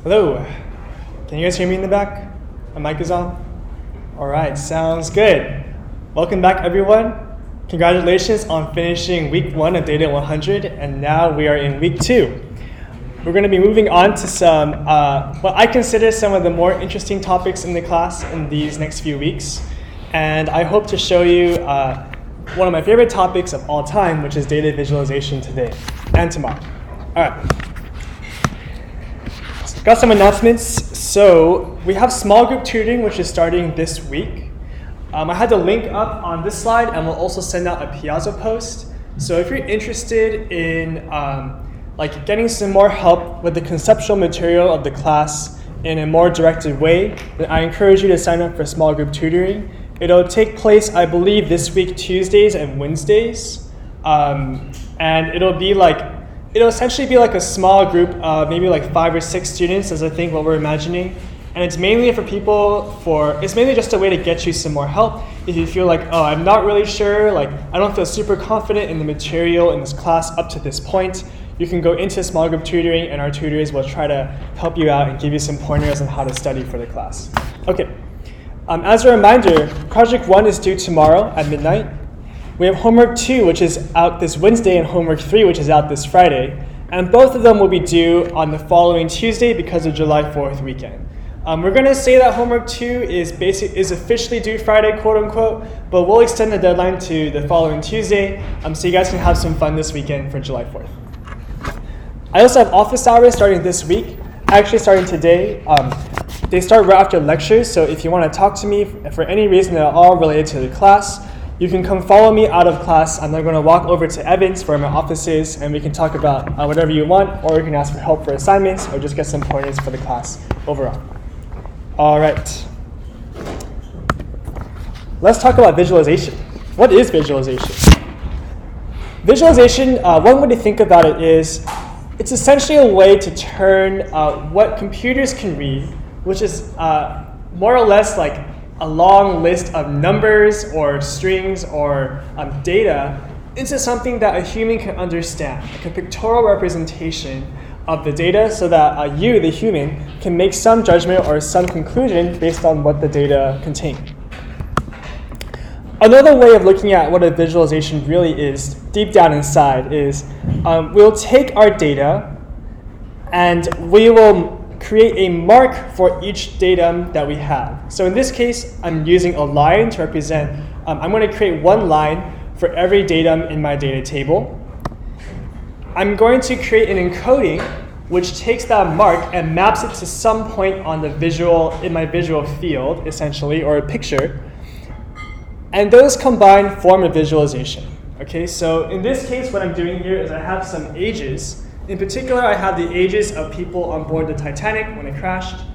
Hello, can you guys hear me in the back? My mic is on? All right, sounds good. Welcome back everyone. Congratulations on finishing week 1 of Data 100, and now we are in week 2. We're going to be moving on to some, what I consider some of the more interesting topics in the class in these next few weeks. And I hope to show you one of my favorite topics of all time, which is data visualization today and tomorrow. All right. Got some announcements. So we have small group tutoring, which is starting this week. I had the link up on this slide, and we'll also send out a Piazza post. So if you're interested in like getting some more help with the conceptual material of the class in a more directed way, then I encourage you to sign up for small group tutoring. It'll take place, I believe, this week, Tuesdays and Wednesdays. And it'll essentially be like a small group of maybe like 5 or 6 students, as I think what we're imagining. And it's mainly for people it's mainly just a way to get you some more help. If you feel like, oh, I'm not really sure, like I don't feel super confident in the material in this class up to this point, you can go into small group tutoring, and our tutors will try to help you out and give you some pointers on how to study for the class. Okay, as a reminder, project 1 is due tomorrow at midnight. We have homework 2, which is out this Wednesday, and homework 3, which is out this Friday. And both of them will be due on the following Tuesday because of July 4th weekend. We're going to say that homework 2 is officially due Friday, quote unquote, but we'll extend the deadline to the following Tuesday so you guys can have some fun this weekend for July 4th. I also have office hours starting this week, actually starting today. They start right after lectures, so if you want to talk to me for any reason at all related to the class, you can come follow me out of class. I'm then going to walk over to Evans where my office is, and we can talk about whatever you want, or you can ask for help for assignments, or just get some pointers for the class overall. All right. Let's talk about visualization. What is visualization? Visualization, one way to think about it is, it's essentially a way to turn what computers can read, which is more or less like a long list of numbers or strings or data, into something that a human can understand, like a pictorial representation of the data, so that you, the human, can make some judgment or some conclusion based on what the data contain. Another way of looking at what a visualization really is, deep down inside, is we'll take our data and we will create a mark for each datum that we have. So in this case, I'm using a line to represent, I'm going to create one line for every datum in my data table. I'm going to create an encoding which takes that mark and maps it to some point on the in my visual field, essentially, or a picture. And those combined form a visualization. Okay, so in this case, what I'm doing here is I have some ages. In particular, I have the ages of people on board the Titanic when it crashed.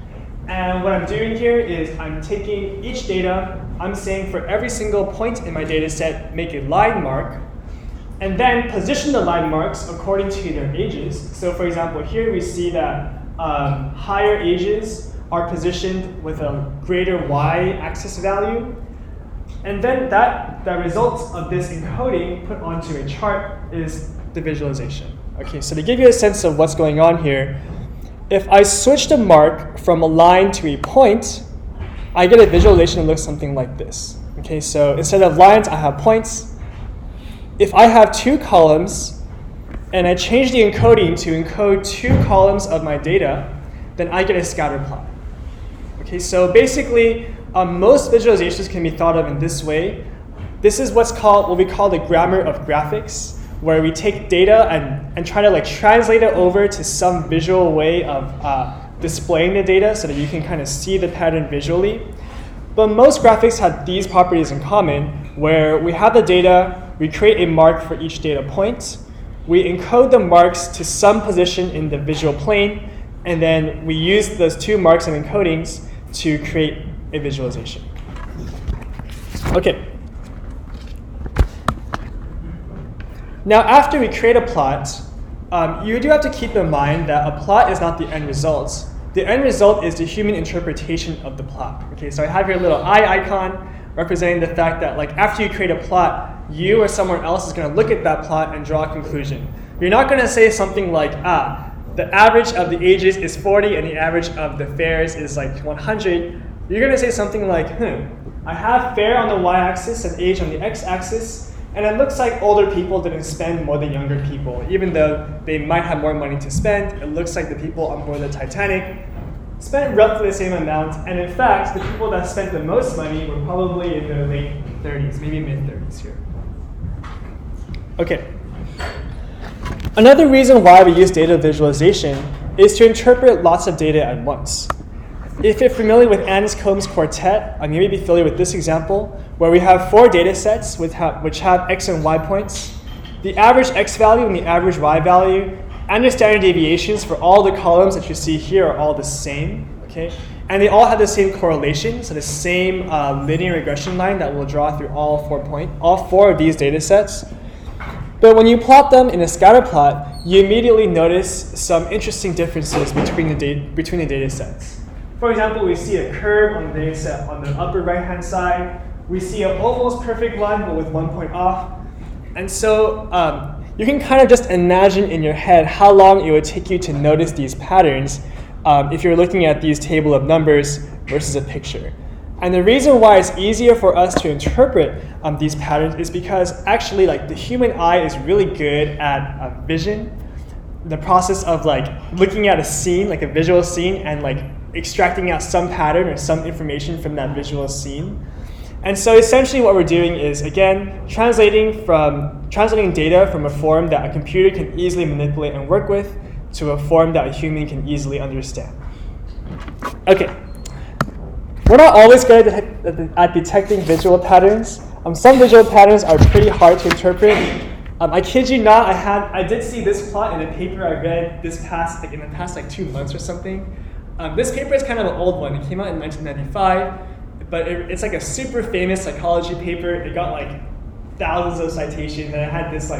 And what I'm doing here is I'm taking each data, I'm saying for every single point in my data set, make a line mark, and then position the line marks according to their ages. So for example, here we see that higher ages are positioned with a greater y-axis value. And then the results of this encoding put onto a chart is the visualization. Okay, so to give you a sense of what's going on here, if I switch the mark from a line to a point, I get a visualization that looks something like this. Okay, so instead of lines, I have points. If I have 2 columns, and I change the encoding to encode 2 columns of my data, then I get a scatter plot. Okay, so basically, most visualizations can be thought of in this way. This is what we call the grammar of graphics, where we take data and try to like translate it over to some visual way of displaying the data so that you can kind of see the pattern visually. But most graphics have these properties in common, where we have the data, we create a mark for each data point, we encode the marks to some position in the visual plane, and then we use those 2 marks and encodings to create a visualization. Okay. Now, after we create a plot, you do have to keep in mind that a plot is not the end result. The end result is the human interpretation of the plot. Okay, so I have here a little eye icon representing the fact that like after you create a plot, you or someone else is going to look at that plot and draw a conclusion. You're not going to say something like, the average of the ages is 40 and the average of the fares is like 100, you're going to say something like, I have fare on the y-axis and age on the x-axis, and it looks like older people didn't spend more than younger people. Even though they might have more money to spend, it looks like the people on board the Titanic spent roughly the same amount, and in fact, the people that spent the most money were probably in their late 30s, maybe mid-30s here. Okay. Another reason why we use data visualization is to interpret lots of data at once. If you're familiar with Anscombe's quartet, you may be familiar with this example, where we have 4 data sets which have x and y points. The average x value and the average y value and the standard deviations for all the columns that you see here are all the same, okay? And they all have the same correlation, so the same linear regression line that will draw through all 4 of these data sets. But when you plot them in a scatter plot, you immediately notice some interesting differences between the data sets. For example, we see a curve on the data set on the upper right-hand side. We see an almost perfect line, but with 1 point off. And so you can kind of just imagine in your head how long it would take you to notice these patterns if you're looking at these table of numbers versus a picture. And the reason why it's easier for us to interpret these patterns is because actually the human eye is really good at vision. The process of looking at a scene, like a visual scene, and extracting out some pattern or some information from that visual scene. And so essentially what we're doing is, again, translating data from a form that a computer can easily manipulate and work with to a form that a human can easily understand. Okay. We're not always good at detecting visual patterns. Some visual patterns are pretty hard to interpret. I kid you not, I did see this plot in a paper I read in the past 2 months or something. This paper is kind of an old one. It came out in 1995, but it's a super famous psychology paper. It got thousands of citations, and it had this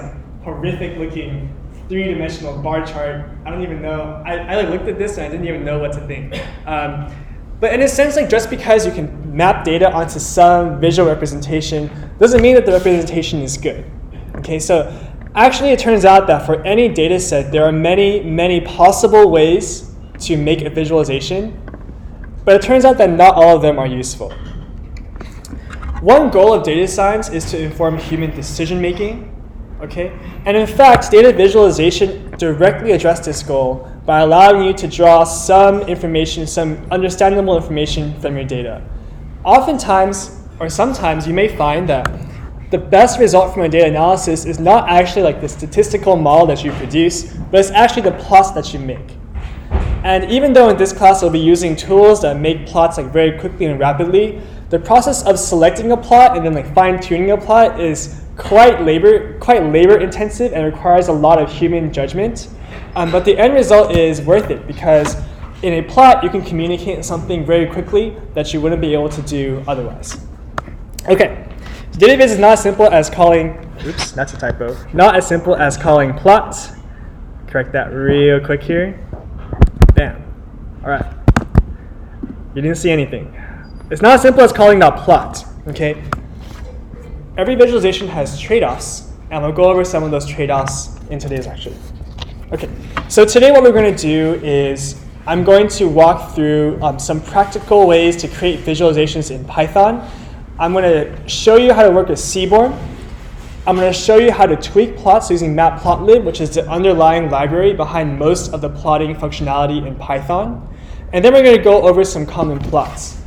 horrific looking 3-dimensional bar chart. I don't even know. I looked at this and I didn't even know what to think. But in a sense, just because you can map data onto some visual representation doesn't mean that the representation is good. Okay, so actually it turns out that for any data set, there are many, many possible ways to make a visualization, but it turns out that not all of them are useful. One goal of data science is to inform human decision making. Okay? And in fact, data visualization directly addressed this goal by allowing you to draw some information, some understandable information from your data. Oftentimes, or sometimes, you may find that the best result from a data analysis is not actually the statistical model that you produce, but it's actually the plots that you make. And even though in this class we'll be using tools that make plots very quickly and rapidly, the process of selecting a plot and then fine-tuning a plot is quite labor intensive and requires a lot of human judgment. But the end result is worth it because in a plot you can communicate something very quickly that you wouldn't be able to do otherwise. Okay, so database is not as simple as calling, oops, that's a typo, not as simple as calling plot. Correct that real quick here. Bam. All right. You didn't see anything. It's not as simple as calling that plot, okay? Every visualization has trade-offs, and we'll go over some of those trade-offs in today's lecture. Okay, so today what we're going to do is I'm going to walk through some practical ways to create visualizations in Python. I'm going to show you how to work with Seaborn. I'm going to show you how to tweak plots using Matplotlib, which is the underlying library behind most of the plotting functionality in Python. And then we're going to go over some common plots.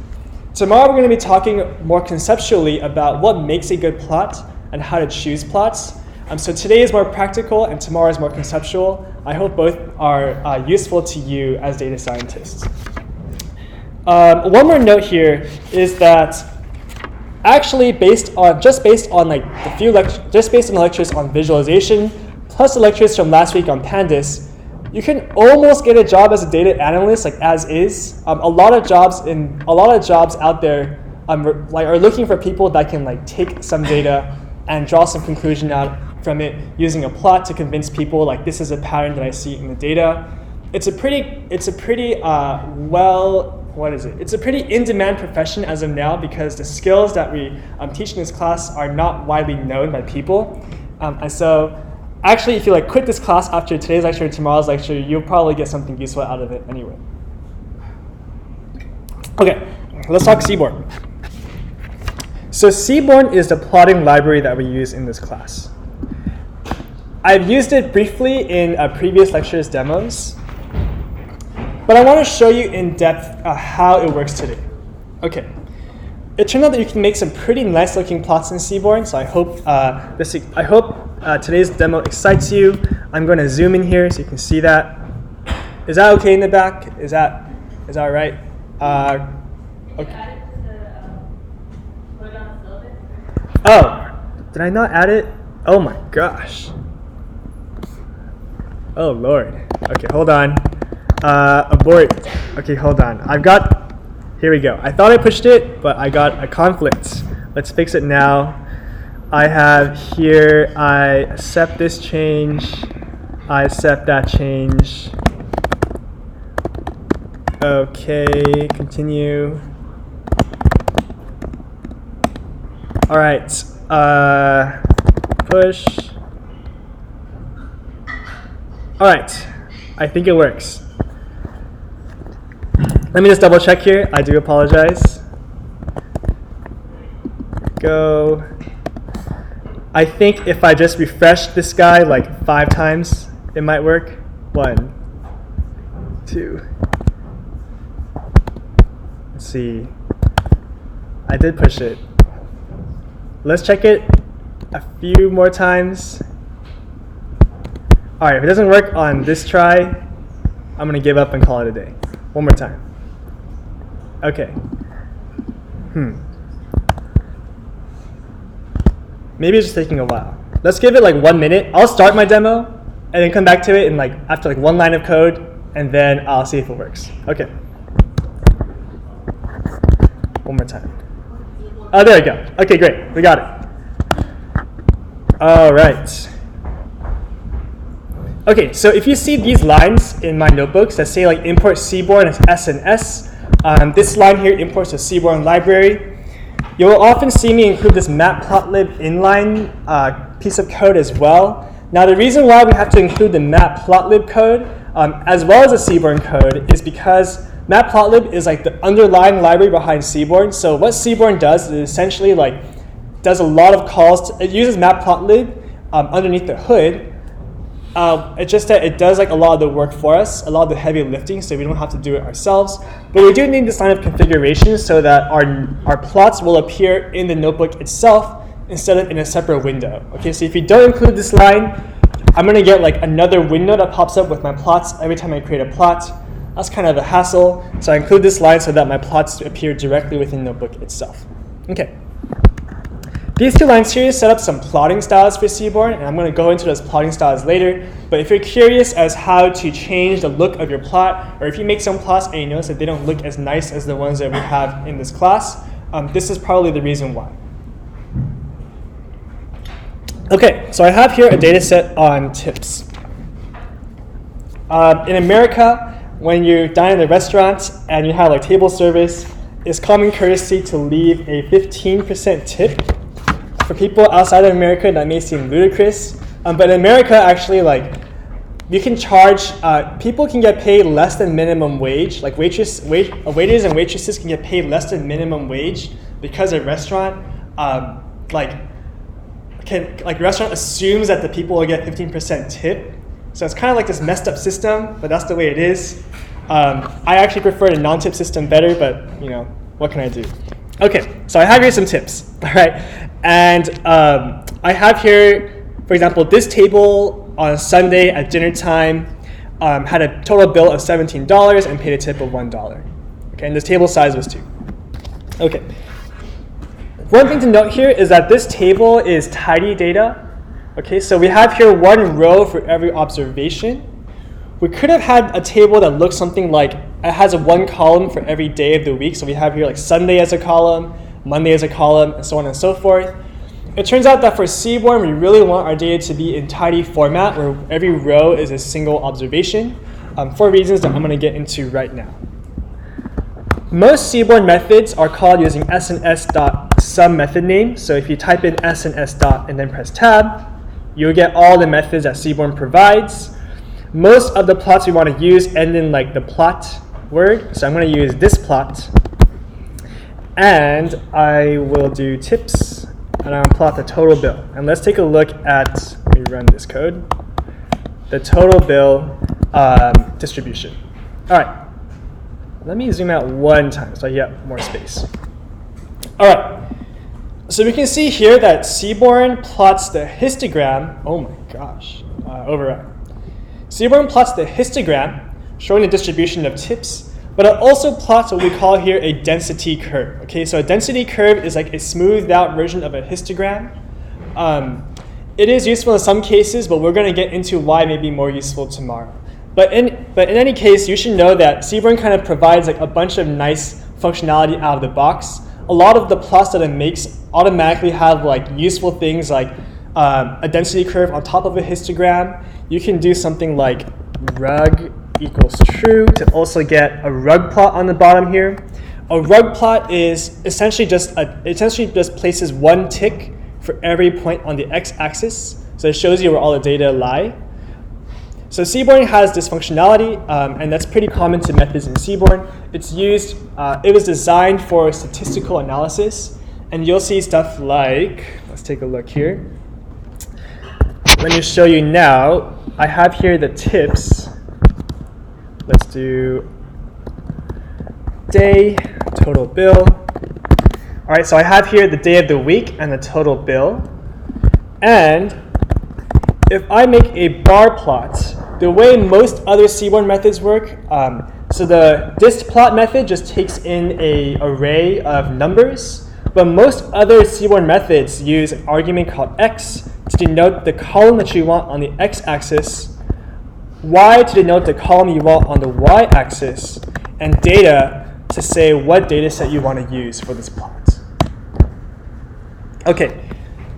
Tomorrow we're going to be talking more conceptually about what makes a good plot and how to choose plots. So today is more practical and tomorrow is more conceptual. I hope both are useful to you as data scientists. One more note here is that actually based on the lectures on visualization plus the lectures from last week on pandas, you can almost get a job as a data analyst as is. A lot of jobs out there are looking for people that can take some data and draw some conclusion out from it using a plot to convince people this is a pattern that I see in the data. It's a pretty in-demand profession as of now because the skills that we teach in this class are not widely known by people. And so Actually, if you like quit this class after today's lecture and tomorrow's lecture, you'll probably get something useful out of it anyway. Okay, let's talk Seaborn. So Seaborn is the plotting library that we use in this class. I've used it briefly in previous lectures demos, but I want to show you in depth how it works today. Okay, it turned out that you can make some pretty nice looking plots in Seaborn, so I hope today's demo excites you. I'm going to zoom in here so you can see that. Is that okay in the back? Is that all right? Okay. Oh, did I not add it? Oh my gosh. Oh Lord. Okay, hold on. Abort. Okay, hold on. Here we go. I thought I pushed it, but I got a conflict. Let's fix it now. I have here, I accept this change. I accept that change. Okay, continue. All right, push. All right, I think it works. Let me just double check here. I do apologize. Go. I think if I just refresh this guy like 5 times, it might work. 1, 2. Let's see. I did push it. Let's check it a few more times. All right, if it doesn't work on this try, I'm gonna give up and call it a day. One more time. Okay. Maybe it's just taking a while. Let's give it like 1 minute. I'll start my demo and then come back to it in like after like 1 line of code, and then I'll see if it works. Okay. One more time. Oh, there we go. Okay, great. We got it. All right. Okay, so if you see these lines in my notebooks that say like import Seaborn as S&S, this line here imports the Seaborn library. You will often see me include this Matplotlib inline piece of code as well. Now the reason why we have to include the Matplotlib code as well as the Seaborn code is because Matplotlib is like the underlying library behind Seaborn. So what Seaborn does is essentially like does a lot of calls. It uses Matplotlib underneath the hood. It's just that it does like a lot of the work for us, a lot of the heavy lifting, so we don't have to do it ourselves. But we do need this line of configuration so that our plots will appear in the notebook itself instead of in a separate window. Okay, so if you don't include this line, I'm going to get like another window that pops up with my plots every time I create a plot. That's kind of a hassle, so I include this line so that my plots appear directly within the notebook itself. Okay. These 2 lines here set up some plotting styles for Seaborn, and I'm going to go into those plotting styles later. But if you're curious as how to change the look of your plot, or if you make some plots and you notice that they don't look as nice as the ones that we have in this class, this is probably the reason why. Okay, so I have here a data set on tips. In America, when you dine in a restaurant and you have like table service, it's common courtesy to leave a 15% tip. For people outside of America, that may seem ludicrous, but in America, actually, like you can charge. People can get paid less than minimum wage. Like waiters and waitresses can get paid less than minimum wage because a restaurant, restaurant assumes that the people will get 15% tip. So it's kind of like this messed up system, but that's the way it is. I actually prefer the non-tip system better, but you know, what can I do? Okay, so I have here some tips, all right? And I have here, for example, this table on Sunday at dinner time had a total bill of $17 and paid a tip of $1. Okay, and this table size was 2. Okay. One thing to note here is that this table is tidy data. Okay, so we have here 1 row for every observation. We could have had a table that looks something like, it has a 1 column for every day of the week. So we have here like Sunday as a column, Monday as a column, and so on and so forth. It turns out that for Seaborn, we really want our data to be in tidy format where every row is a single observation for reasons that I'm going to get into right now. Most Seaborn methods are called using sns.sum method name. So if you type in sns dot and then press tab, you'll get all the methods that Seaborn provides. Most of the plots we want to use end in like the plot word, so I'm going to use this plot. And I will do tips, and I'll plot the total bill. And let's take a look at, let me run this code, the total bill distribution. All right, let me zoom out one time so I get more space. All right, so we can see here that Seaborn plots the histogram, oh my gosh, override. Seaborn plots the histogram showing the distribution of tips, but it also plots what we call here a density curve. Okay, so a density curve is like a smoothed out version of a histogram. It is useful in some cases, but we're going to get into why it may be more useful tomorrow. But in any case, you should know that Seaborn kind of provides like a bunch of nice functionality out of the box. A lot of the plots that it makes automatically have like useful things like a density curve on top of a histogram. You can do something like rug equals true to also get a rug plot on the bottom here. A rug plot is essentially just places one tick for every point on the x-axis, so it shows you where all the data lie. So Seaborn has this functionality, and that's pretty common to methods in Seaborn. It's used. It was designed for statistical analysis, and you'll see stuff like. Let's take a look here. Let me show you now. I have here the tips. Let's do day, total bill. All right, so I have here the day of the week and the total bill. And if I make a bar plot, the way most other Seaborn methods work, so the distplot method just takes in an array of numbers, but most other Seaborn methods use an argument called x to denote the column that you want on the x-axis, y to denote the column you want on the y-axis, and data to say what data set you want to use for this plot. Okay,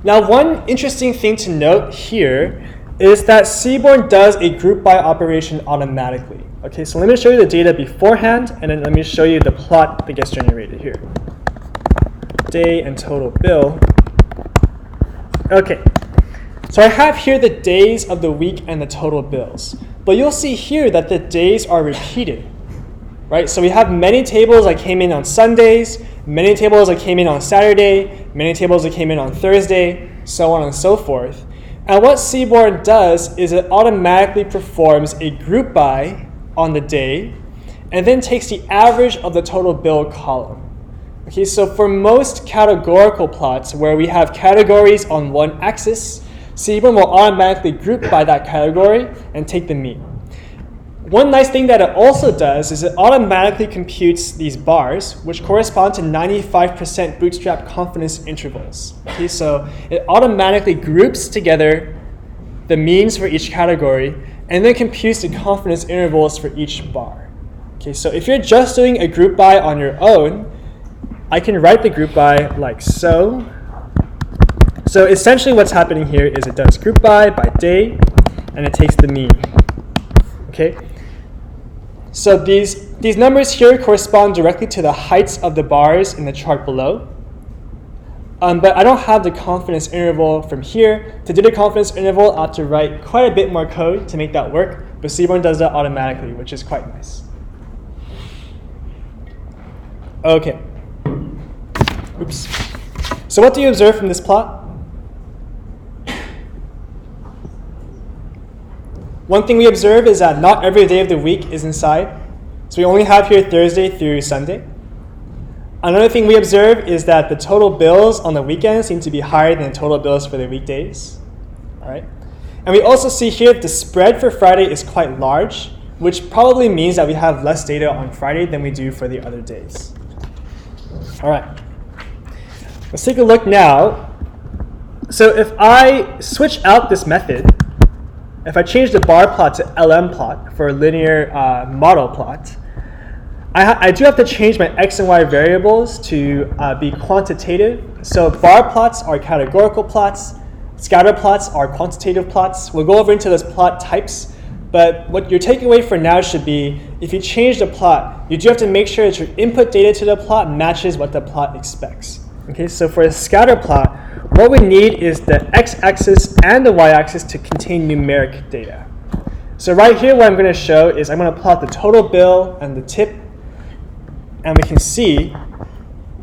now one interesting thing to note here is that Seaborn does a group by operation automatically. Okay, so let me show you the data beforehand, and then let me show you the plot that gets generated here. Day and total bill. Okay, so I have here the days of the week and the total bills. But you'll see here that the days are repeated, right? So we have many tables that came in on Sundays, many tables that came in on Saturday, many tables that came in on Thursday, so on and so forth. And what Seaborn does is it automatically performs a group by on the day and then takes the average of the total bill column. Okay, so for most categorical plots where we have categories on one axis, Seaborn will automatically group by that category and take the mean. One nice thing that it also does is it automatically computes these bars, which correspond to 95% bootstrap confidence intervals. Okay, so it automatically groups together the means for each category and then computes the confidence intervals for each bar. Okay, so if you're just doing a group by on your own, I can write the group by like so. So essentially what's happening here is it does group by day, and it takes the mean. Okay. So these numbers here correspond directly to the heights of the bars in the chart below. But I don't have the confidence interval from here. To do the confidence interval, I have to write quite a bit more code to make that work, but Seaborn does that automatically, which is quite nice. Okay. Oops. So what do you observe from this plot? One thing we observe is that not every day of the week is inside. So we only have here Thursday through Sunday. Another thing we observe is that the total bills on the weekends seem to be higher than the total bills for the weekdays. All right. And we also see here that the spread for Friday is quite large, which probably means that we have less data on Friday than we do for the other days. All right. Let's take a look now. So if I switch out this method, if I change the bar plot to LM plot for a linear model plot, I do have to change my x and y variables to be quantitative. So bar plots are categorical plots, scatter plots are quantitative plots. We'll go over into those plot types, but what your takeaway for now should be, if you change the plot, you do have to make sure that your input data to the plot matches what the plot expects. Okay, so for a scatter plot, what we need is the x-axis and the y-axis to contain numeric data. So right here, what I'm going to show is I'm going to plot the total bill and the tip, and we can see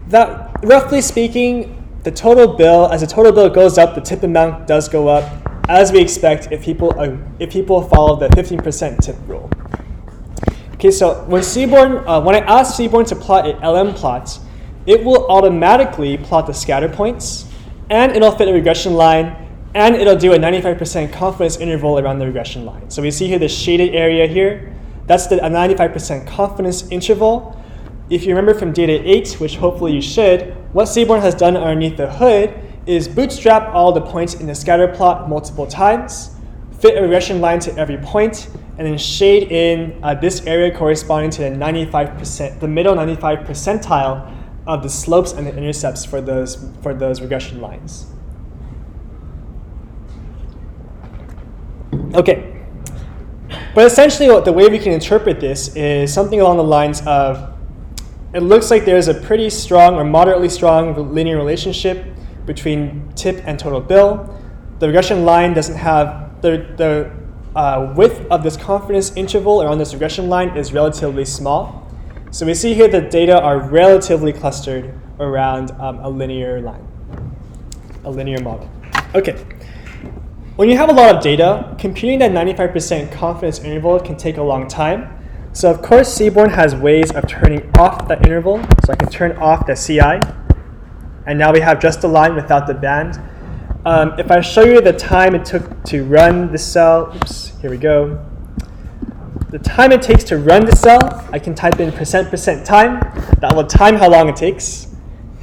that, roughly speaking, the total bill, as the total bill goes up, the tip amount does go up, as we expect if people follow the 15% tip rule. Okay, so when I ask Seaborn to plot an LM plot, it will automatically plot the scatter points, and it'll fit a regression line, and it'll do a 95% confidence interval around the regression line. So we see here the shaded area here. That's a 95% confidence interval. If you remember from data 8, which hopefully you should, what Seaborn has done underneath the hood is bootstrap all the points in the scatter plot multiple times, fit a regression line to every point, and then shade in this area corresponding to the 95%, the middle 95 percentile of the slopes and the intercepts for those regression lines. Okay, but essentially the way we can interpret this is something along the lines of, it looks like there's a pretty strong or moderately strong linear relationship between tip and total bill. The regression line doesn't have, the width of this confidence interval around this regression line is relatively small. So we see here the data are relatively clustered around a linear line, a linear model. Okay. When you have a lot of data, computing that 95% confidence interval can take a long time. So of course, Seaborn has ways of turning off that interval. So I can turn off the CI. And now we have just a line without the band. If I show you the time it took to run the cell, oops, here we go. The time it takes to run the cell, I can type in %% time. That will time how long it takes.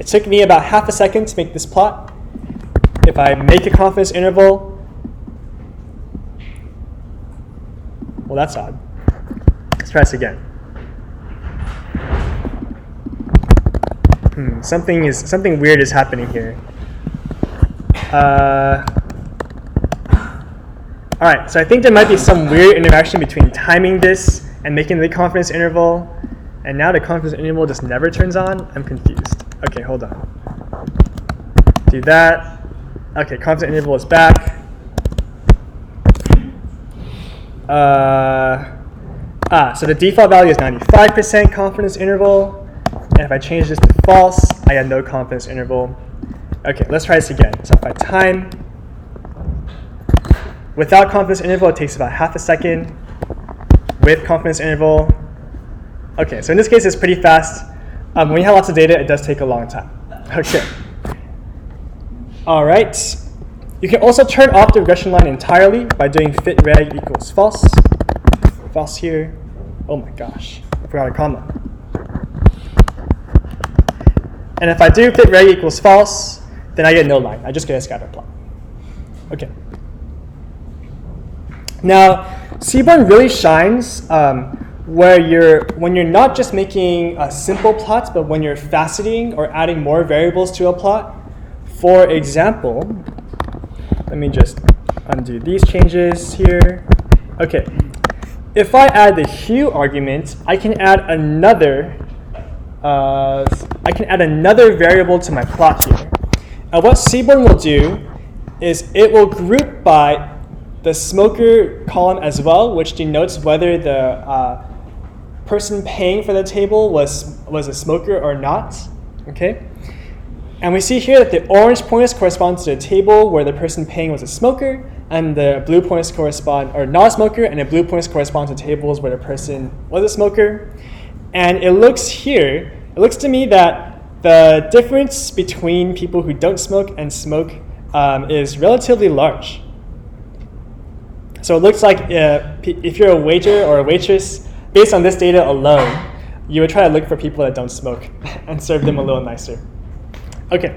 It took me about half a second to make this plot. If I make a confidence interval, well, that's odd. Let's try this again. Something weird is happening here. All right, so I think there might be some weird interaction between timing this and making the confidence interval, and now the confidence interval just never turns on. I'm confused. Okay, hold on. Do that. Okay, confidence interval is back. So the default value is 95% confidence interval. And if I change this to false, I have no confidence interval. Okay, let's try this again. So if I time, without confidence interval, it takes about half a second. With confidence interval, okay, so in this case, it's pretty fast. When you have lots of data, it does take a long time. Okay. All right. You can also turn off the regression line entirely by doing fit reg equals false. False here. Oh my gosh, I forgot a comma. And if I do fit reg equals false, then I get no line. I just get a scatter plot. Okay. Now, Seaborn really shines when you're not just making simple plots, but when you're faceting or adding more variables to a plot. For example, let me just undo these changes here. Okay. If I add the hue argument, I can add another variable to my plot here. And what Seaborn will do is it will group by the smoker column as well, which denotes whether the person paying for the table was a smoker or not. Okay. And we see here that the orange pointers correspond to the table where the person paying was a smoker, and the blue pointers correspond, or not a smoker, and the blue pointers correspond to tables where the person was a smoker. And it looks to me that the difference between people who don't smoke and smoke is relatively large. So it looks like if you're a waiter or a waitress, based on this data alone, you would try to look for people that don't smoke and serve them a little nicer. Okay.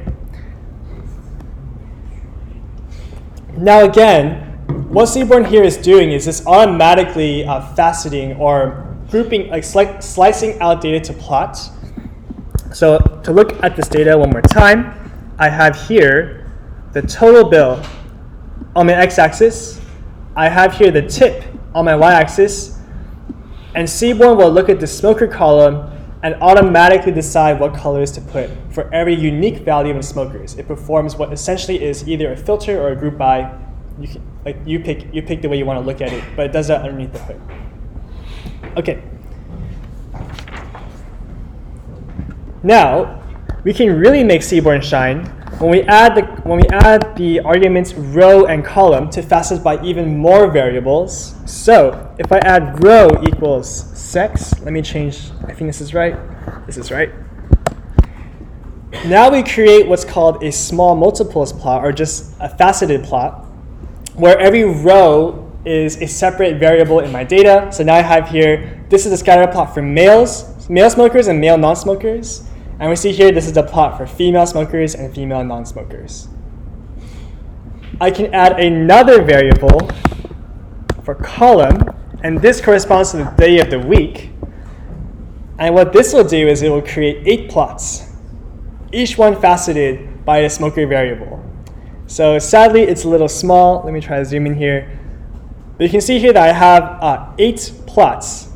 Now again, what Seaborn here is doing is this automatically faceting or grouping, like slicing out data to plots. So to look at this data one more time, I have here the total bill on my x-axis. I have here the tip on my y-axis. And Seaborn will look at the smoker column and automatically decide what colors to put for every unique value in smokers. It performs what essentially is either a filter or a group by. You pick the way you want to look at it, but it does that underneath the hood. Okay. Now we can really make Seaborn shine when we add the arguments row and column to facet by even more variables. So if I add row equals sex, let me change. I think this is right. This is right. Now we create what's called a small multiples plot, or just a faceted plot, where every row is a separate variable in my data. So now I have here, this is a scatter plot for male smokers and male non-smokers. And we see here, this is the plot for female smokers and female non-smokers. I can add another variable for column, and this corresponds to the day of the week. And what this will do is it will create 8 plots, each one faceted by a smoker variable. So sadly, it's a little small. Let me try to zoom in here. But you can see here that I have 8 plots.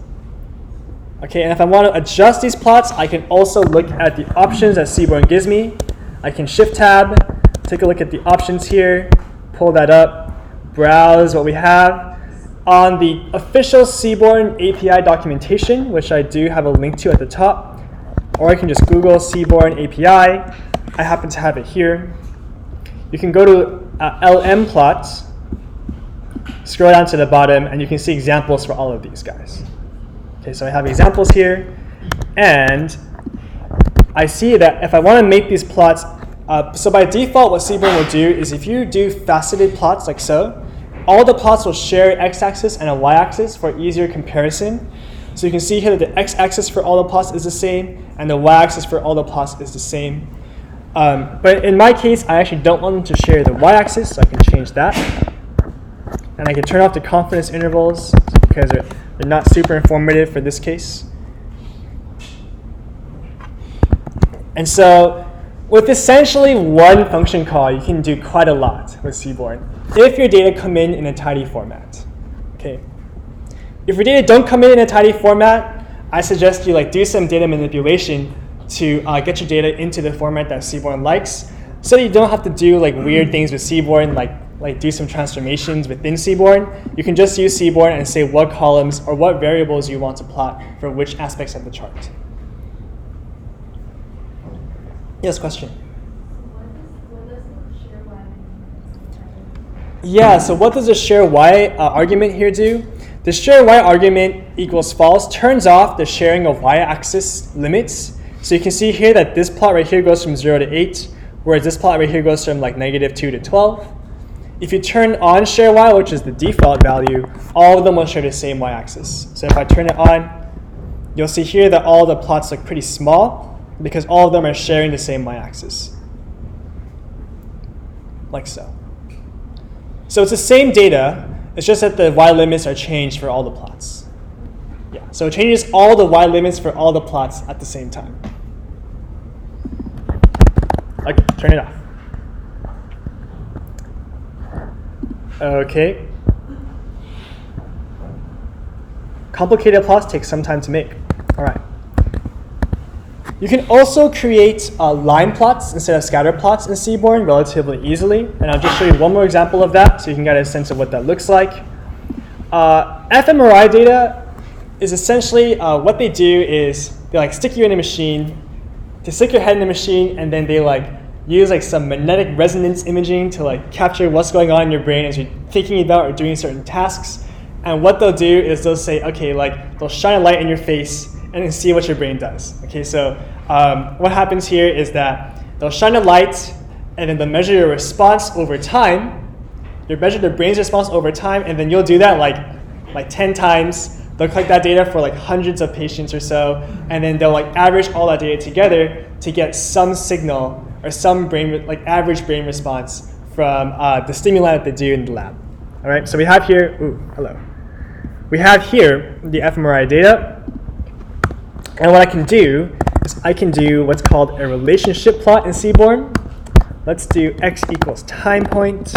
Okay, and if I want to adjust these plots, I can also look at the options that Seaborn gives me. I can shift tab, take a look at the options here, pull that up, browse what we have. On the official Seaborn API documentation, which I do have a link to at the top, or I can just Google Seaborn API. I happen to have it here. You can go to LM plots, scroll down to the bottom, and you can see examples for all of these guys. Okay, so I have examples here, and I see that if I want to make these plots, so by default what Seaborn will do is if you do faceted plots like so, all the plots will share x-axis and a y-axis for easier comparison. So you can see here that the x-axis for all the plots is the same, and the y-axis for all the plots is the same. But in my case, I actually don't want them to share the y-axis, so I can change that. And I can turn off the confidence intervals because they're not super informative for this case. And so with essentially one function call, you can do quite a lot with Seaborn if your data come in a tidy format. Okay. If your data don't come in a tidy format, I suggest you do some data manipulation to get your data into the format that Seaborn likes, so that you don't have to do weird things with Seaborn, like do some transformations within Seaborn. You can just use Seaborn and say what columns or what variables you want to plot for which aspects of the chart. Yes, question? What does the share y mean? Yeah, so what does the share y argument here do? The share y argument equals false turns off the sharing of y-axis limits. So you can see here that this plot right here goes from 0 to 8, whereas this plot right here goes from -2 to 12. If you turn on share y, which is the default value, all of them will share the same y-axis. So if I turn it on, you'll see here that all the plots look pretty small because all of them are sharing the same y-axis, like so. So it's the same data, it's just that the y limits are changed for all the plots. Yeah, so it changes all the y limits for all the plots at the same time. Okay, turn it off. Okay. Complicated plots take some time to make. All right. You can also create line plots instead of scatter plots in Seaborn relatively easily, and I'll just show you one more example of that so you can get a sense of what that looks like. FMRI data is essentially what they do is they stick you in a machine, they stick your head in the machine, and then they use some magnetic resonance imaging to capture what's going on in your brain as you're thinking about or doing certain tasks. And what they'll do is they'll say, okay, they'll shine a light in your face and then see what your brain does. Okay, so what happens here is that they'll shine a light and then they'll measure your response over time. You'll measure the brain's response over time, and then you'll do that like 10 times. They'll collect that data for hundreds of patients or so, and then they'll average all that data together to get some signal or some brain, average brain response from the stimuli that they do in the lab. All right, so we have here, hello. We have here the fMRI data, and what I can do is I can do what's called a relationship plot in Seaborn. Let's do x equals time point,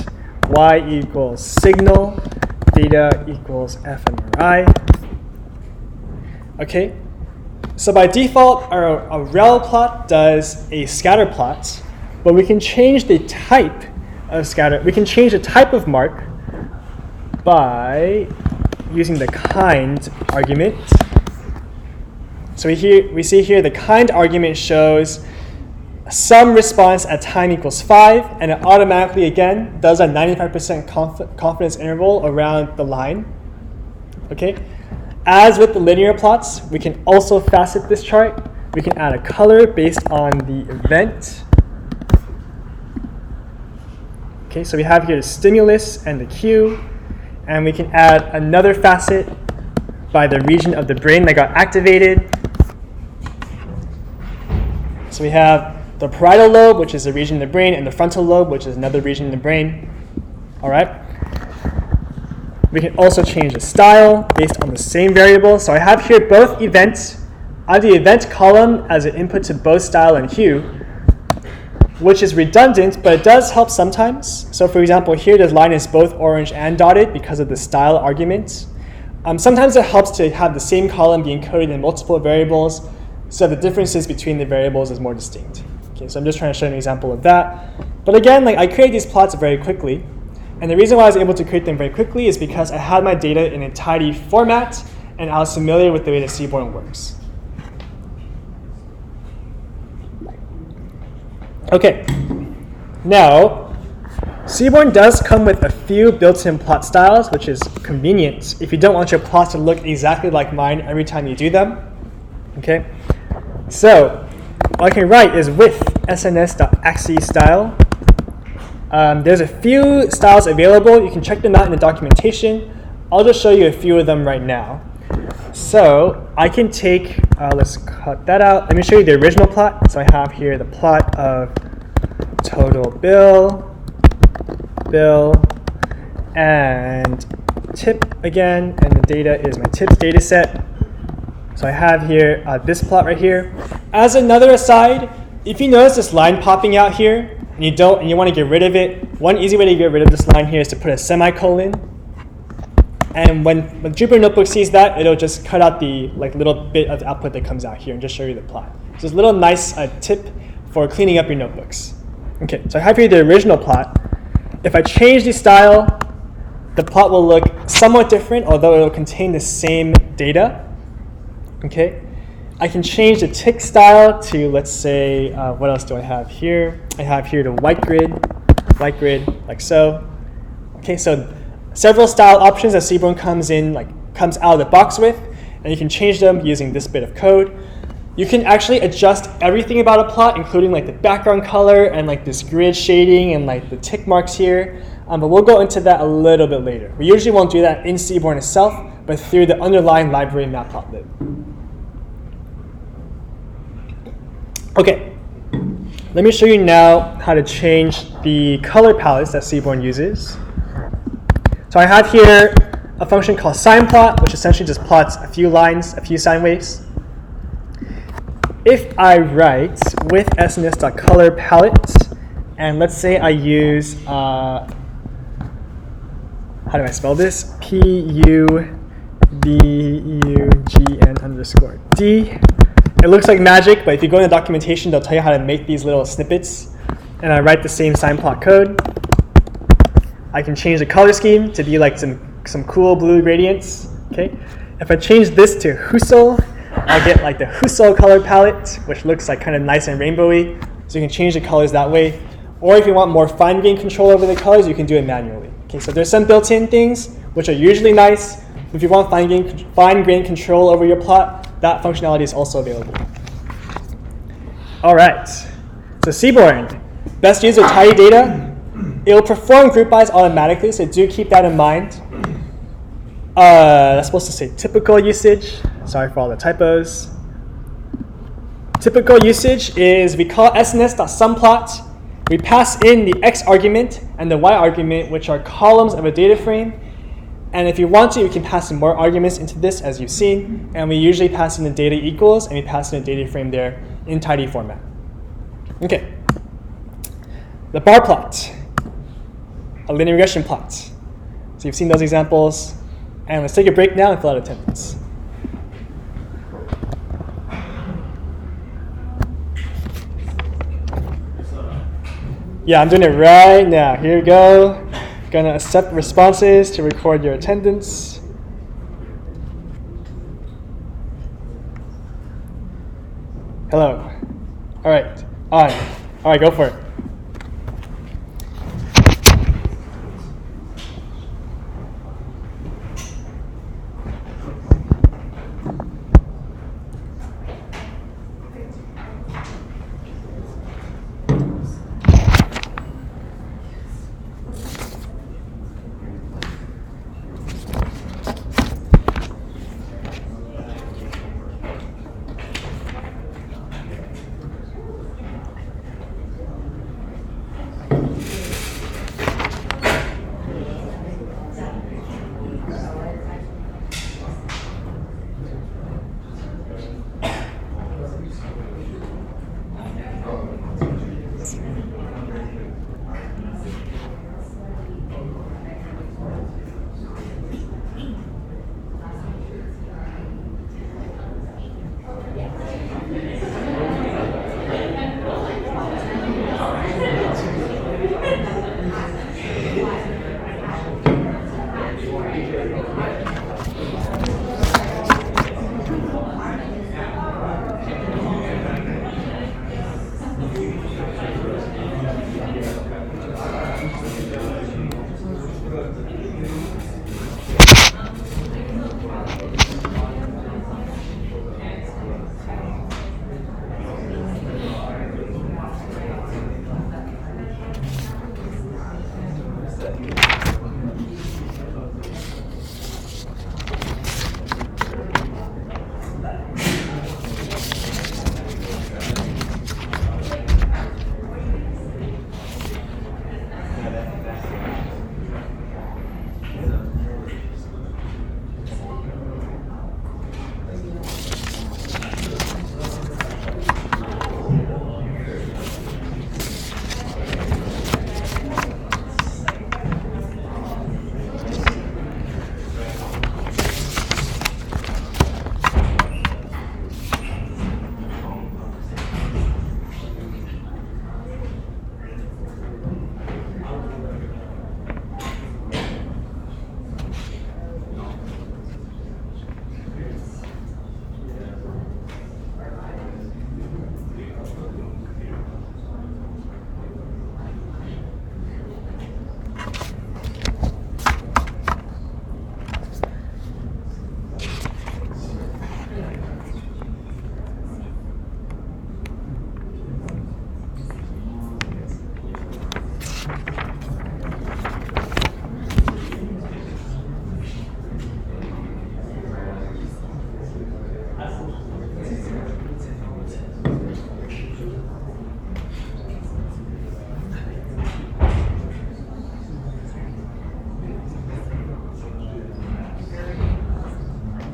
y equals signal, data equals fMRI. Okay, So by default, a rel plot does a scatter plot, but we can change the type of scatter. We can change the type of mark by using the kind argument. So we see here the kind argument shows some response at time equals 5, and it automatically, again, does a 95% confidence interval around the line. Okay. As with the linear plots, we can also facet this chart. We can add a color based on the event. Okay, so we have here the stimulus and the cue, and we can add another facet by the region of the brain that got activated. So we have the parietal lobe, which is a region in the brain, and the frontal lobe, which is another region in the brain. All right. We can also change the style based on the same variable. So I have here both events. I have the event column as an input to both style and hue, which is redundant, but it does help sometimes. So for example, here this line is both orange and dotted because of the style argument. Sometimes it helps to have the same column be encoded in multiple variables, so the differences between the variables is more distinct. Okay, so I'm just trying to show an example of that. But again, I create these plots very quickly. And the reason why I was able to create them very quickly is because I had my data in a tidy format, and I was familiar with the way the Seaborn works. Okay, now, Seaborn does come with a few built-in plot styles, which is convenient if you don't want your plots to look exactly like mine every time you do them. Okay, so what I can write is with sns.axes style. There's a few styles available. You can check them out in the documentation. I'll just show you a few of them right now. So I can take, let's cut that out. Let me show you the original plot. So I have here the plot of total bill, and tip again, and the data is my tips data set. So I have here this plot right here. As another aside, if you notice this line popping out here, and you want to get rid of it, one easy way to get rid of this line here is to put a semicolon. And when Jupyter Notebook sees that, it'll just cut out the little bit of output that comes out here and just show you the plot. So it's a little nice tip for cleaning up your notebooks. Okay, so I have here the original plot. If I change the style, the plot will look somewhat different, although it will contain the same data. Okay. I can change the tick style to, let's say, what else do I have here? I have here the white grid, like so. Okay, so several style options that Seaborn comes out of the box with, and you can change them using this bit of code. You can actually adjust everything about a plot, including the background color and this grid shading and the tick marks here. But we'll go into that a little bit later. We usually won't do that in Seaborn itself, but through the underlying library Matplotlib. Okay, let me show you now how to change the color palettes that Seaborn uses. So I have here a function called SinePlot, which essentially just plots a few lines, a few sine waves. If I write with sns.colorPalette, and let's say I use, how do I spell this? PUBUGN_D. It looks like magic, but if you go in the documentation, they'll tell you how to make these little snippets. And I write the same SinePlot code. I can change the color scheme to be some cool blue gradients. Okay. If I change this to Husserl, I'll get the Husserl color palette, which looks kind of nice and rainbowy. So you can change the colors that way. Or if you want more fine-grained control over the colors, you can do it manually. Okay. So there's some built-in things which are usually nice. If you want fine-grained control over your plot, that functionality is also available. All right, so Seaborn, best use of tidy data. It will perform group bys automatically, so do keep that in mind. That's supposed to say typical usage. Sorry for all the typos. Typical usage is we call sns.subplot. We pass in the x argument and the y argument, which are columns of a data frame. And if you want to, you can pass in more arguments into this, as you've seen. And we usually pass in the data equals, and we pass in a data frame there in tidy format. Okay. The bar plot, a linear regression plot. So you've seen those examples. And let's take a break now and fill out attendance. Yeah, I'm doing it right now. Here we go. Gonna accept responses to record your attendance. Hello. All right, on. All right, go for it.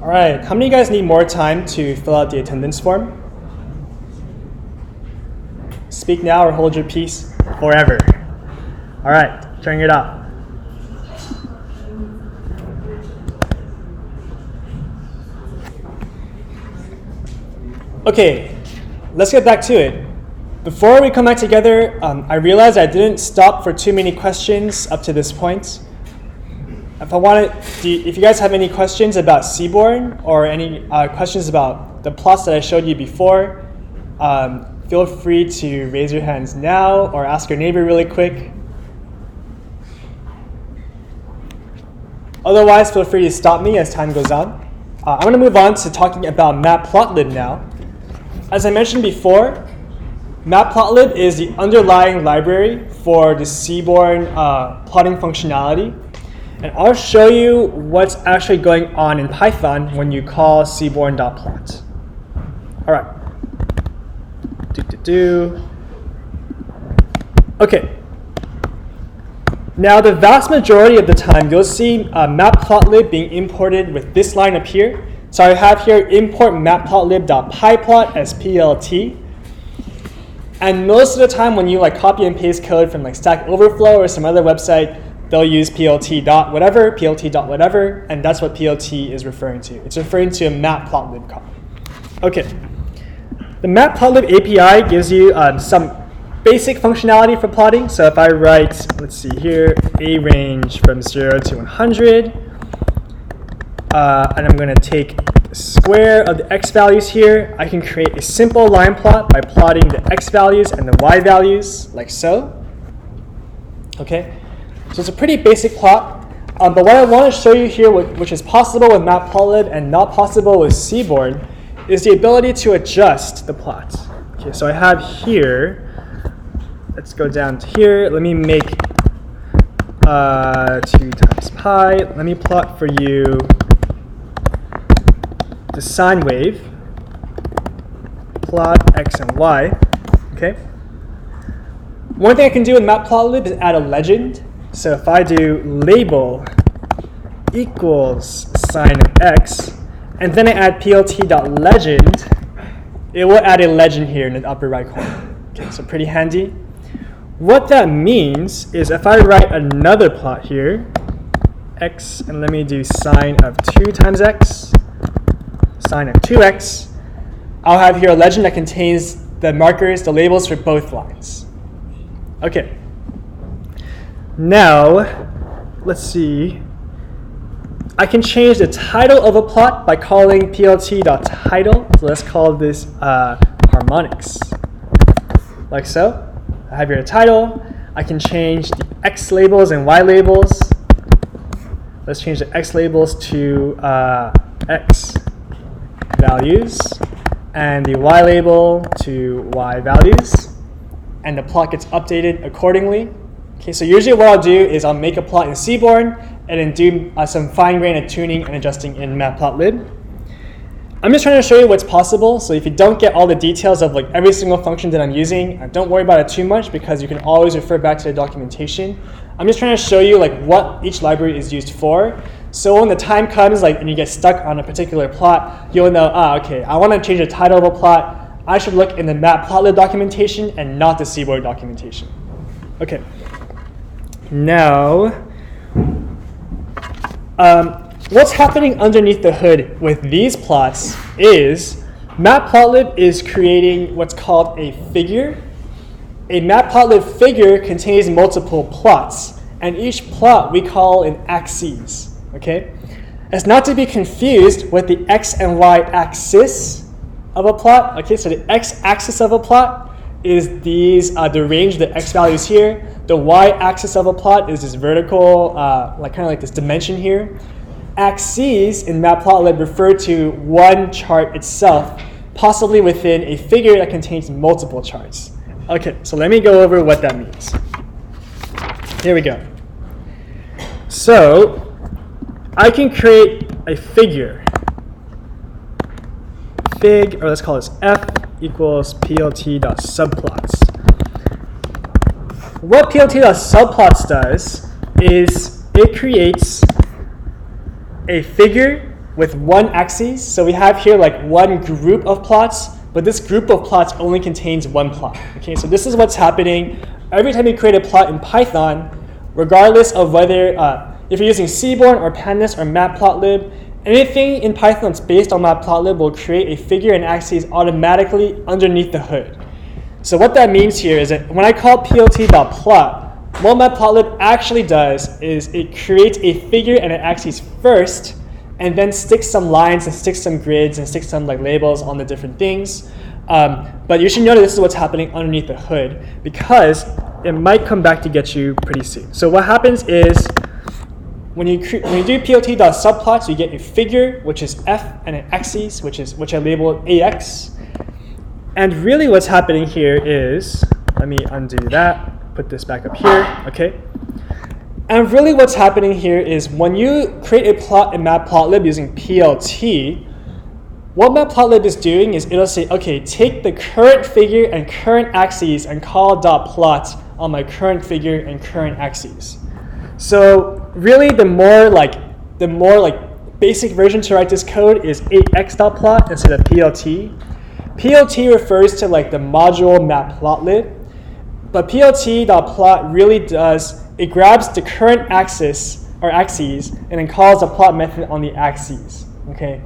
All right, how many of you guys need more time to fill out the attendance form? Speak now or hold your peace forever. All right, turning it up. Okay, let's get back to it. Before we come back together, I realized I didn't stop for too many questions up to this point. If you guys have any questions about Seaborn or any questions about the plots that I showed you before, feel free to raise your hands now or ask your neighbor really quick. Otherwise, feel free to stop me as time goes on. I'm going to move on to talking about Matplotlib now. As I mentioned before, Matplotlib is the underlying library for the Seaborn plotting functionality. And I'll show you what's actually going on in Python when you call seaborn.plot. All right. Okay. Now, the vast majority of the time, you'll see Matplotlib being imported with this line up here. So I have here import matplotlib.pyplot as PLT. And most of the time, when you copy and paste code from Stack Overflow or some other website, they'll use PLT dot whatever, and that's what PLT is referring to. It's referring to a Matplotlib call. Okay. The Matplotlib API gives you some basic functionality for plotting. So if I write, let's see here, a range from 0 to 100, and I'm going to take the square of the x values here, I can create a simple line plot by plotting the x values and the y values, like so. Okay, so it's a pretty basic plot. But what I want to show you here, which is possible with Matplotlib and not possible with Seaborn, is the ability to adjust the plot. Okay, so I have here, let's go down to here. Let me make 2 times pi. Let me plot for you the sine wave, plot x and y. Okay. One thing I can do with Matplotlib is add a legend. So if I do label equals sine of x, and then I add plt.legend, it will add a legend here in the upper right corner. Okay, so pretty handy. What that means is if I write another plot here, x, and let me do sine of 2 times x, sine of 2x, I'll have here a legend that contains the markers, the labels for both lines. Okay. Now, let's see. I can change the title of a plot by calling plt.title. So let's call this harmonics, like so. I have here a title. I can change the x labels and y labels. Let's change the x labels to x values and the y label to y values. And the plot gets updated accordingly. Okay, so usually what I'll do is I'll make a plot in Seaborn and then do some fine-grained tuning and adjusting in Matplotlib. I'm just trying to show you what's possible, so if you don't get all the details of like every single function that I'm using, don't worry about it too much because you can always refer back to the documentation. I'm just trying to show you like what each library is used for. So when the time comes like and you get stuck on a particular plot, you'll know, okay, I want to change the title of a plot. I should look in the Matplotlib documentation and not the Seaborn documentation. Okay. Now, what's happening underneath the hood with these plots is Matplotlib is creating what's called a figure. A Matplotlib figure contains multiple plots, and each plot we call an axis. Okay? It's not to be confused with the x and y axis of a plot. Okay, so the x-axis of a plot is these the range, the x values here. The y-axis of a plot is this vertical, kind of like this dimension here. Axes in Matplotlib refer to one chart itself, possibly within a figure that contains multiple charts. Okay, so let me go over what that means. Here we go. So I can create a figure. Or let's call this f equals plt.subplots. What plt.subplots does is it creates a figure with one axis. So we have here like one group of plots, but this group of plots only contains one plot. Okay, so this is what's happening every time you create a plot in Python, regardless of whether if you're using Seaborn or Pandas or Matplotlib. Anything in Python that's based on Matplotlib will create a figure and axis automatically underneath the hood. So what that means here is that when I call plt.plot, what Matplotlib actually does is it creates a figure and an axis first, and then sticks some lines and sticks some grids and sticks some like labels on the different things. But you should know that this is what's happening underneath the hood because it might come back to get you pretty soon. So what happens is when you do plt.subplots, you get a figure, which is f, and an axis, which I labeled ax. And really what's happening here is, let me undo that, put this back up here, okay? And really what's happening here is when you create a plot in Matplotlib using PLT, what Matplotlib is doing is it'll say, okay, take the current figure and current axes and call .plot on my current figure and current axes. So really the more basic version to write this code is 8x.plot instead of PLT. PLT refers to like the module Matplotlib, but PLT.plot really does, it grabs the current axis or axes and then calls a plot method on the axes. Okay.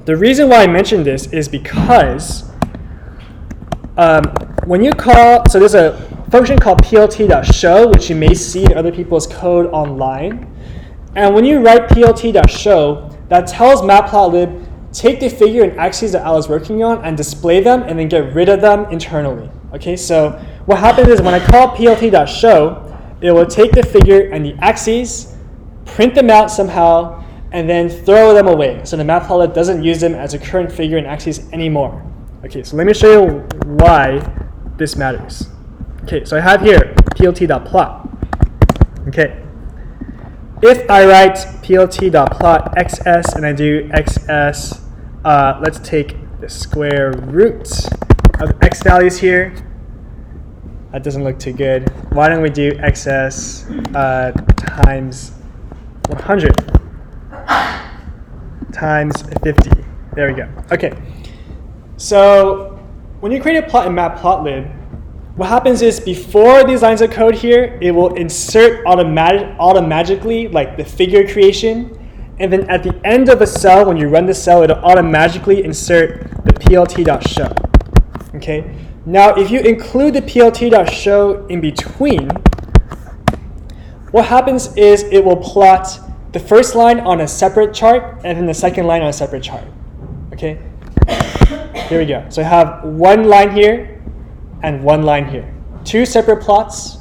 The reason why I mentioned this is because, or when you call, so there's a function called PLT.show, which you may see in other people's code online. And when you write PLT.show, that tells Matplotlib, take the figure and axes that I was working on and display them and then get rid of them internally. Okay, so what happens is when I call PLT.show, it will take the figure and the axes, print them out somehow, and then throw them away. So the Matplotlib doesn't use them as a current figure and axis anymore. Okay, so let me show you why this matters. Okay, so I have here plt.plot. Okay, if I write plt.plot xs and I do xs, let's take the square root of x values here. That doesn't look too good. Why don't we do xs times 100 times 50. There we go. Okay. So when you create a plot in Matplotlib, what happens is before these lines of code here, it will insert automatically like the figure creation. And then at the end of a cell, when you run the cell, it'll automatically insert the plt.show. Okay. Now, if you include the plt.show in between, what happens is it will plot the first line on a separate chart and then the second line on a separate chart. Okay. Here we go. So I have one line here and one line here. Two separate plots.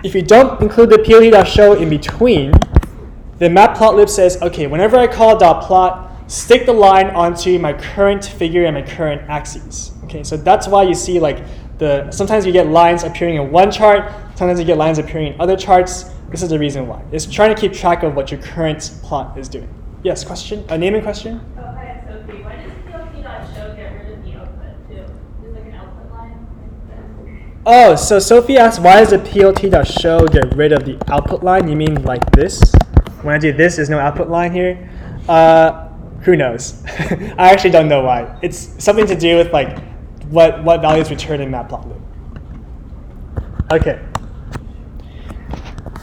If you don't include the plt.show in between, the Matplotlib says, okay, whenever I call .plot, stick the line onto my current figure and my current axes. Okay, so that's why you see like sometimes you get lines appearing in one chart, sometimes you get lines appearing in other charts. This is the reason why. It's trying to keep track of what your current plot is doing. Yes, question? A naming question? Oh, hi, Sophie. Why does PLT.show get rid of the output too? Is like an output line? Oh, so Sophie asked, why does the PLT.show get rid of the output line? You mean like this? When I do this, there's no output line here. Who knows? I actually don't know why. It's something to do with like what values return in Matplotlib. Okay.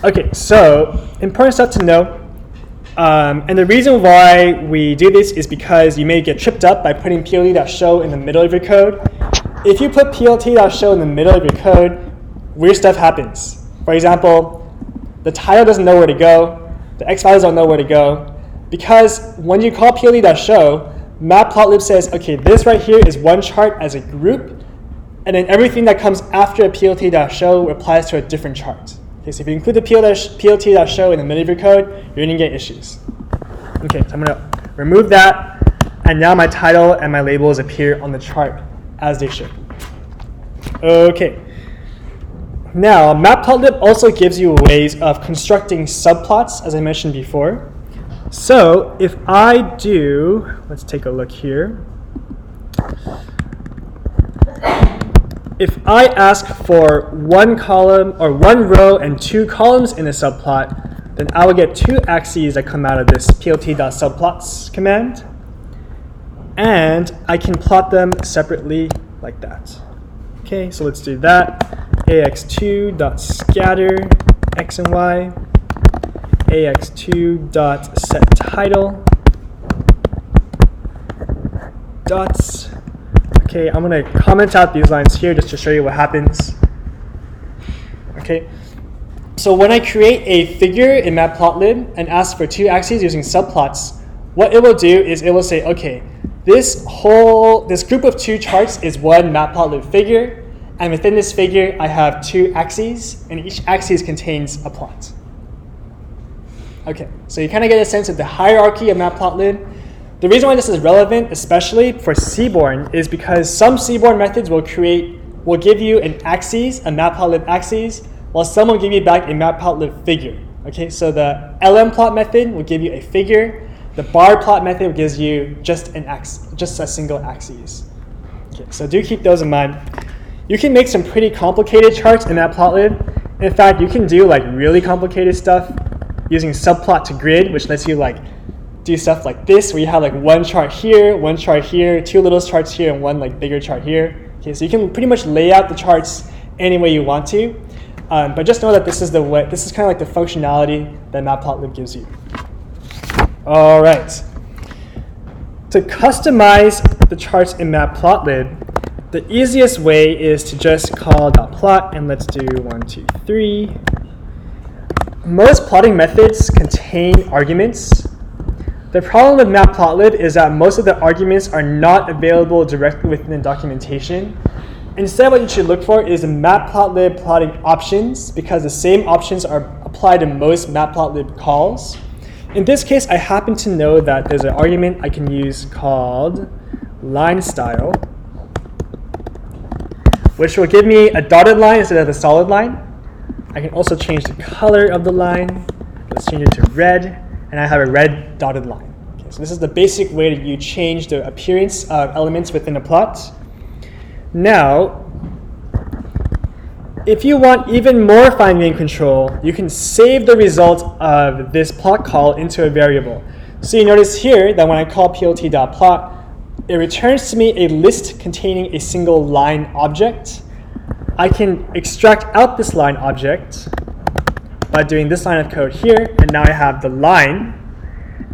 Okay, so important stuff to know. And the reason why we do this is because you may get tripped up by putting plt.show in the middle of your code. If you put plt.show in the middle of your code, weird stuff happens. For example, the title doesn't know where to go. The x values don't know where to go. Because when you call plt.show, Matplotlib says, okay, this right here is one chart as a group, and then everything that comes after a plt.show applies to a different chart. Okay, so if you include the plt.show in the middle of your code, you're going to get issues. Okay, so I'm going to remove that, and now my title and my labels appear on the chart as they should. Okay. Now, Matplotlib also gives you ways of constructing subplots, as I mentioned before. So if I do, let's take a look here. If I ask for one column or one row and two columns in a subplot, then I will get two axes that come out of this plt.subplots command. And I can plot them separately like that. Okay, so let's do that. ax2.scatter x and y. ax2.setTitle dots. Okay, I'm going to comment out these lines here just to show you what happens. Okay, so when I create a figure in Matplotlib and ask for two axes using subplots, what it will do is it will say, okay, this group of two charts is one Matplotlib figure, and within this figure I have two axes, and each axis contains a plot. Okay, so you kind of get a sense of the hierarchy of Matplotlib. The reason why this is relevant, especially for Seaborn, is because some Seaborn methods will give you an axis, a Matplotlib axis, while some will give you back a Matplotlib figure. Okay, so the lmplot method will give you a figure. The bar plot method gives you just a single axis. Okay, so do keep those in mind. You can make some pretty complicated charts in Matplotlib. In fact, you can do like really complicated stuff using subplot to grid, which lets you like do stuff like this, where you have like one chart here, two little charts here, and one like bigger chart here. Okay, so you can pretty much lay out the charts any way you want to, but just know that this is kind of like the functionality that Matplotlib gives you. All right. To customize the charts in Matplotlib, the easiest way is to just call .plot, and let's do 1, 2, 3. Most plotting methods contain arguments. The problem with Matplotlib is that most of the arguments are not available directly within the documentation. Instead, what you should look for is the Mapplotlib plotting options, because the same options are applied to most Matplotlib calls. In this case, I happen to know that there's an argument I can use called LineStyle, which will give me a dotted line instead of a solid line. I can also change the color of the line. Let's change it to red, and I have a red dotted line. Okay, so this is the basic way that you change the appearance of elements within a plot. Now, if you want even more fine-grained control, you can save the result of this plot call into a variable. So you notice here that when I call plt.plot, it returns to me a list containing a single line object. I can extract out this line object by doing this line of code here, and now I have the line.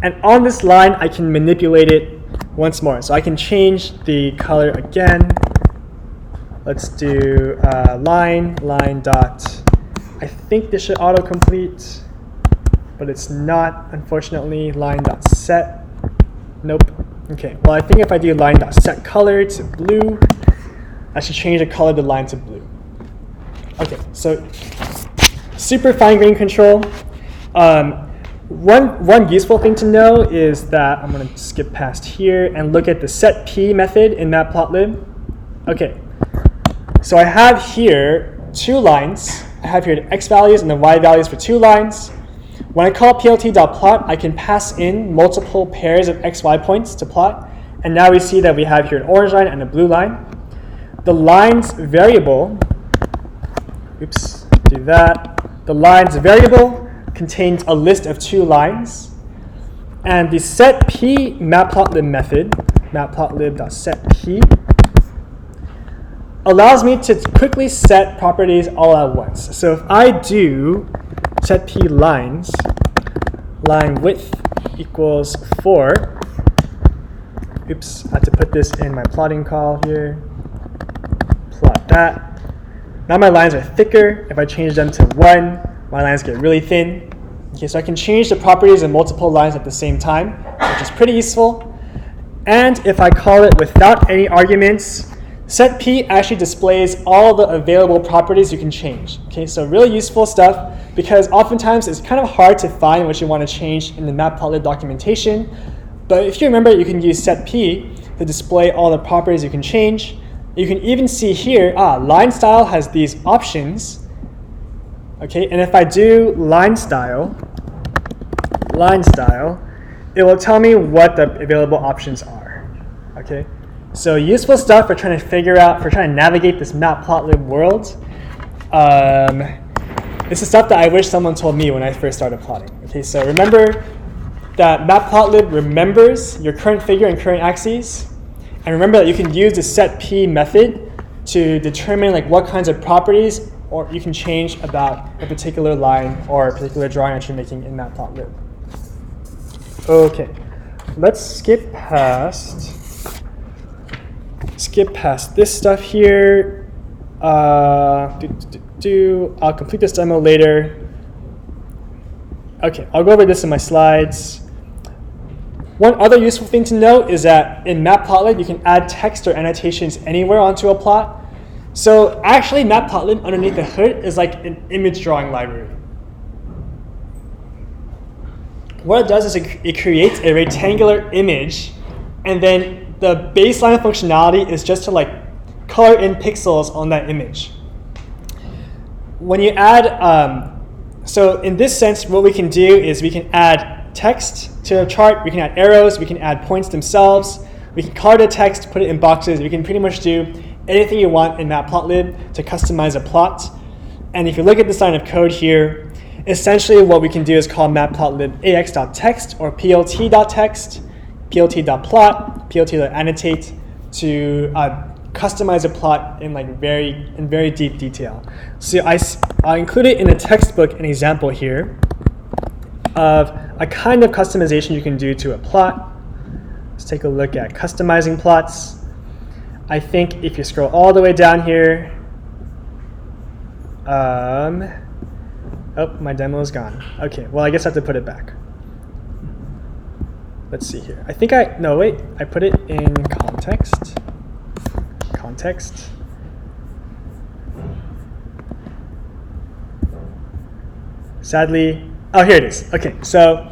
And on this line, I can manipulate it once more. So I can change the color again. Let's do line dot. I think this should autocomplete, but it's not, unfortunately. Line dot set. Nope. Okay, well, I think if I do line dot set color to blue, I should change the color of the line to blue. Okay, so super fine-grained control. One useful thing to know is that I'm going to skip past here and look at the setP method in Matplotlib. Okay, so I have here 2 lines. I have here the x values and the y values for 2 lines. When I call plt.plot, I can pass in multiple pairs of xy points to plot. And now we see that we have here an orange line and a blue line. The lines variable, the lines variable contains a list of 2 lines. And the setP matplotlib method, matplotlib.setP, allows me to quickly set properties all at once. So if I do setP lines, line width equals 4. Oops, I had to put this in my plotting call here. Plot that. Now my lines are thicker. If I change them to 1, my lines get really thin. Okay, so I can change the properties of multiple lines at the same time, which is pretty useful. And if I call it without any arguments, setP actually displays all the available properties you can change. Okay, so really useful stuff, because oftentimes it's kind of hard to find what you want to change in the Matplotlib documentation. But if you remember, you can use setP to display all the properties you can change. You can even see here, LineStyle has these options. Okay, and if I do LineStyle, it will tell me what the available options are. Okay, so useful stuff for trying to navigate this Matplotlib world. This is stuff that I wish someone told me when I first started plotting. Okay, so remember that Matplotlib remembers your current figure and current axes. And remember that you can use the setP method to determine what kinds of properties or you can change about a particular line or a particular drawing that you're making in Matplotlib. Okay, let's skip past this stuff here. I'll complete this demo later. Okay, I'll go over this in my slides. One other useful thing to note is that in Matplotlib, you can add text or annotations anywhere onto a plot. So actually, Matplotlib underneath the hood is like an image drawing library. What it does is it creates a rectangular image, and then the baseline functionality is just to color in pixels on that image. When you add, so in this sense, what we can do is we can add text to a chart, we can add arrows, we can add points themselves, we can color the text, put it in boxes, we can pretty much do anything you want in Matplotlib to customize a plot. And if you look at this line of code here, essentially what we can do is call matplotlib ax.text or plt.text, plt.plot, plt.annotate to customize a plot in very deep detail. So I included in a textbook an example here of a kind of customization you can do to a plot. Let's take a look at customizing plots. I think if you scroll all the way down here, oh, my demo is gone. Okay, well, I guess I have to put it back. Let's see here. I think no, wait, I put it in context. Context. Sadly, oh, here it is. Okay, so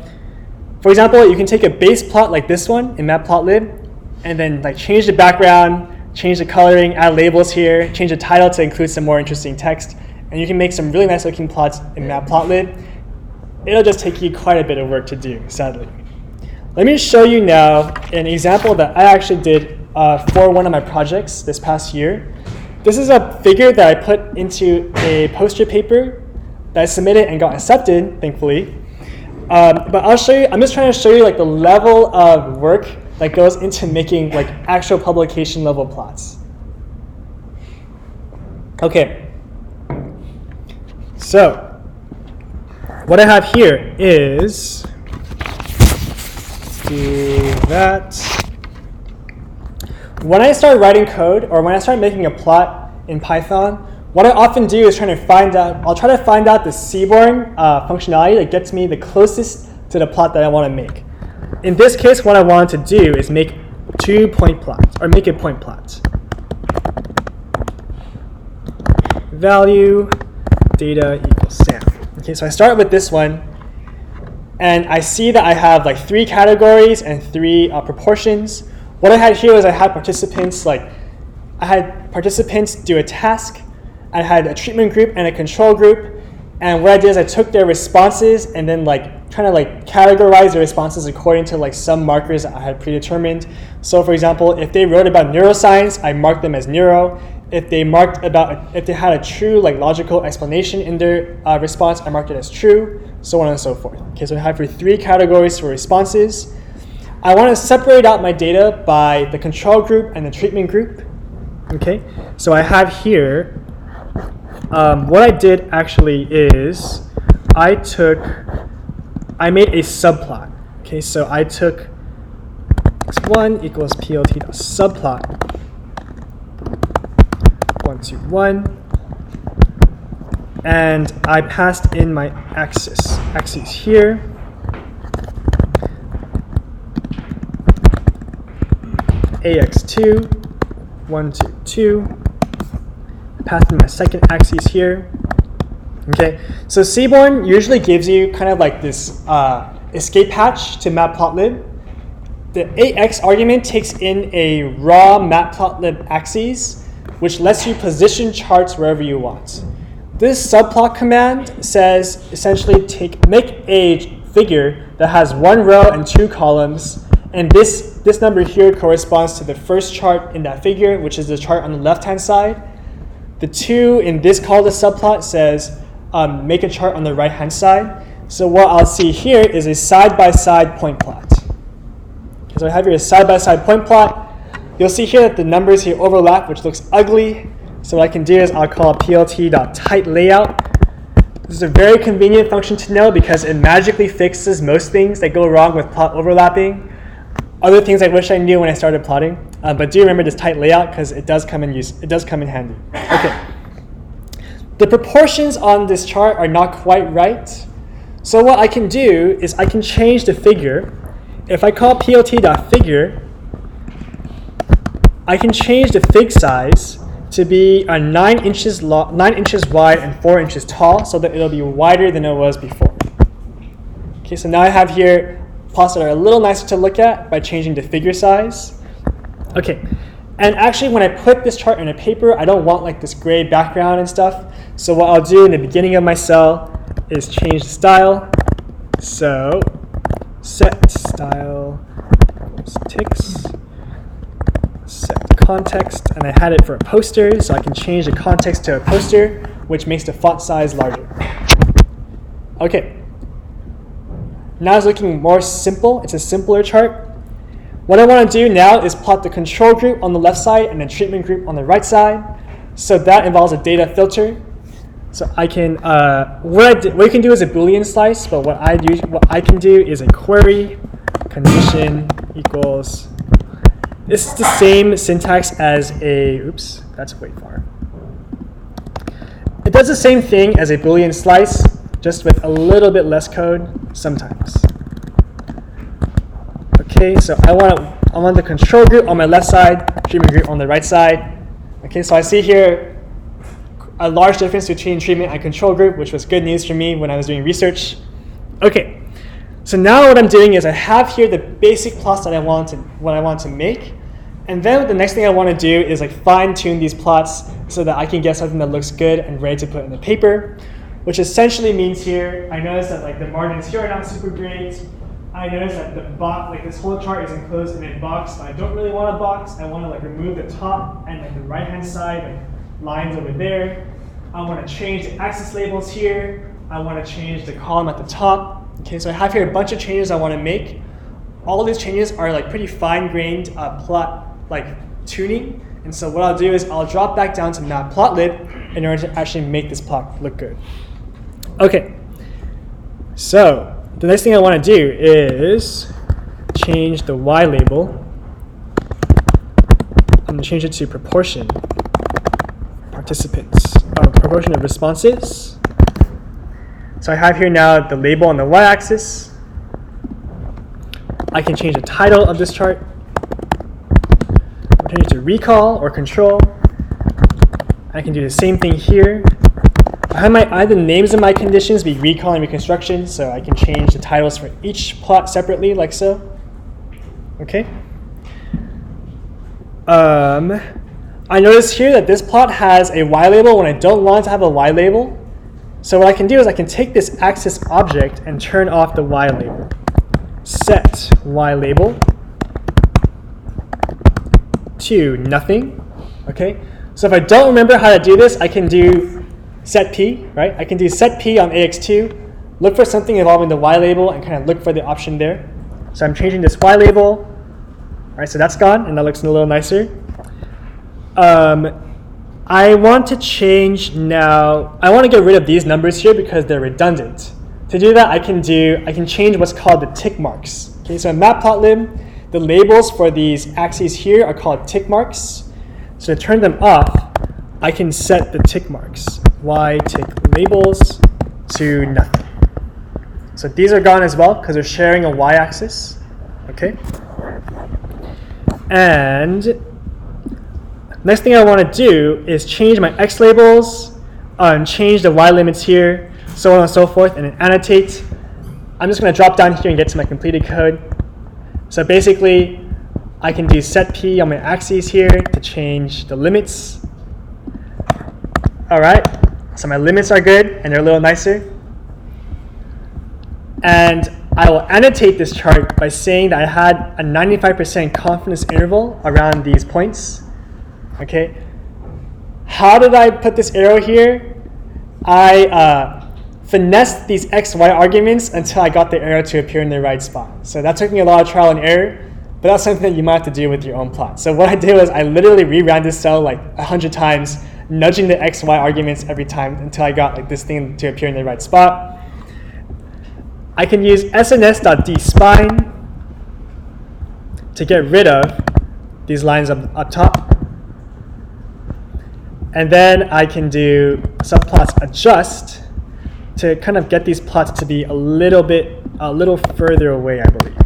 for example, you can take a base plot like this one in Matplotlib, and then like change the background, change the coloring, add labels here, change the title to include some more interesting text, and you can make some really nice looking plots in Matplotlib. It'll just take you quite a bit of work to do, sadly. Let me show you now an example that I actually did for one of my projects this past year. This is a figure that I put into a poster paper that I submitted and got accepted, thankfully. But I'll show you, I'm just trying to show you like the level of work that goes into making like actual publication level plots. Okay. So what I have here is, let's do that. When I start writing code or when I start making a plot in Python, what I often do is I'll try to find out the Seaborn functionality that gets me the closest to the plot that I want to make. In this case, what I wanted to do is make 2 point plots, or make a point plot. Value data equals Sam. Okay, so I start with this one, and I see that I have like 3 categories and 3 proportions. What I had here was I had participants do a task. I had a treatment group and a control group, and what I did is I took their responses and then trying to categorize the responses according to some markers that I had predetermined. So for example, if they wrote about neuroscience, I marked them as neuro. If they had a true logical explanation in their response, I marked it as true, so on and so forth. Okay, so I have 3 categories for responses. I want to separate out my data by the control group and the treatment group. Okay, so I have here. What I did actually is I made a subplot. Okay, so I took x1 equals PLT.subplot 1, 2, 1, and I passed in my axes here. AX2, 1, 2, 2. Passed in my second axis here. Okay, so Seaborn usually gives you kind of this escape hatch to Matplotlib. The AX argument takes in a raw Matplotlib axis, which lets you position charts wherever you want. This subplot command says essentially make a figure that has 1 row and 2 columns, and this number here corresponds to the first chart in that figure, which is the chart on the left-hand side. The 2 in this called a subplot says make a chart on the right-hand side. So what I'll see here is a side-by-side point plot. So I have here a side-by-side point plot. You'll see here that the numbers here overlap, which looks ugly. So what I can do is I'll call plt.tightLayout. This is a very convenient function to know because it magically fixes most things that go wrong with plot overlapping. Other things I wish I knew when I started plotting, but do remember this tight layout because it does come in handy. Okay. The proportions on this chart are not quite right. So what I can do is I can change the figure. If I call plt.figure, I can change the fig size to be 9 inches wide and 4 inches tall, so that it'll be wider than it was before. Okay, so now I have here plots that are a little nicer to look at by changing the figure size. Okay, and actually when I put this chart in a paper, I don't want this gray background and stuff. So what I'll do in the beginning of my cell is change the style. So set style ticks, set context, and I had it for a poster, so I can change the context to a poster, which makes the font size larger. Okay. Now it's looking more simple. It's a simpler chart. What I want to do now is plot the control group on the left side and the treatment group on the right side. So that involves a data filter. So I can what you can do is a Boolean slice, but what I can do is a query condition equals This is the same syntax as a, oops, that's way far. It does the same thing as a Boolean slice, just with a little bit less code sometimes. Okay, so I want the control group on my left side, treatment group on the right side. Okay, so I see here a large difference between treatment and control group, which was good news for me when I was doing research. Okay, so now what I'm doing is I have here the basic plots that I want to make, and then the next thing I want to do is like fine-tune these plots so that I can get something that looks good and ready to put in the paper, which essentially means here I notice that like the margins here are not super great. I notice that the box, like this whole chart is enclosed in a box, but I don't really want a box. I want to like remove the top and like the right-hand side, like lines over there. I want to change the axis labels here. I want to change the column at the top. Okay, so I have here a bunch of changes I want to make. All of these changes are like pretty fine-grained plot like tuning. And so what I'll do is I'll drop back down to Matplotlib in order to actually make this plot look good. Okay, so the next thing I want to do is change the Y label. I'm going to change it to proportion participants, proportion of responses. So I have here now the label on the Y-axis. I can change the title of this chart. I'll change it to recall or control. I can do the same thing here. I have the names of my conditions be recall and reconstruction, so I can change the titles for each plot separately, like so. Okay. I notice here that this plot has a Y label when I don't want to have a Y label. So what I can do is I can take this axis object and turn off the Y label. Set Y label to nothing. Okay. So if I don't remember how to do this, I can do set P, right? I can do set P on AX2, look for something involving the Y label and kind of look for the option there. So I'm changing this Y label. All right, so that's gone and that looks a little nicer. I want to change now, I want to get rid of these numbers here because they're redundant. To do that, I can change what's called the tick marks. Okay, so in Matplotlib, the labels for these axes here are called tick marks. So to turn them off, I can set the tick marks, Y tick labels, to nothing. So these are gone as well because they're sharing a Y-axis. Okay. And next thing I want to do is change my X labels, change the Y limits here, so on and so forth, and then annotate. I'm just going to drop down here and get to my completed code. So basically, I can do set P on my axes here to change the limits. All right, so my limits are good and they're a little nicer. And I will annotate this chart by saying that I had a 95% confidence interval around these points. Okay, how did I put this arrow here? I finessed these X, Y arguments until I got the arrow to appear in the right spot. So that took me a lot of trial and error, but that's something that you might have to do with your own plot. So what I did was I literally reran this cell like 100 times, nudging the X, Y arguments every time until I got like this thing to appear in the right spot. I can use sns.dspine to get rid of these lines up top. And then I can do subplots adjust to kind of get these plots to be a little further away, I believe.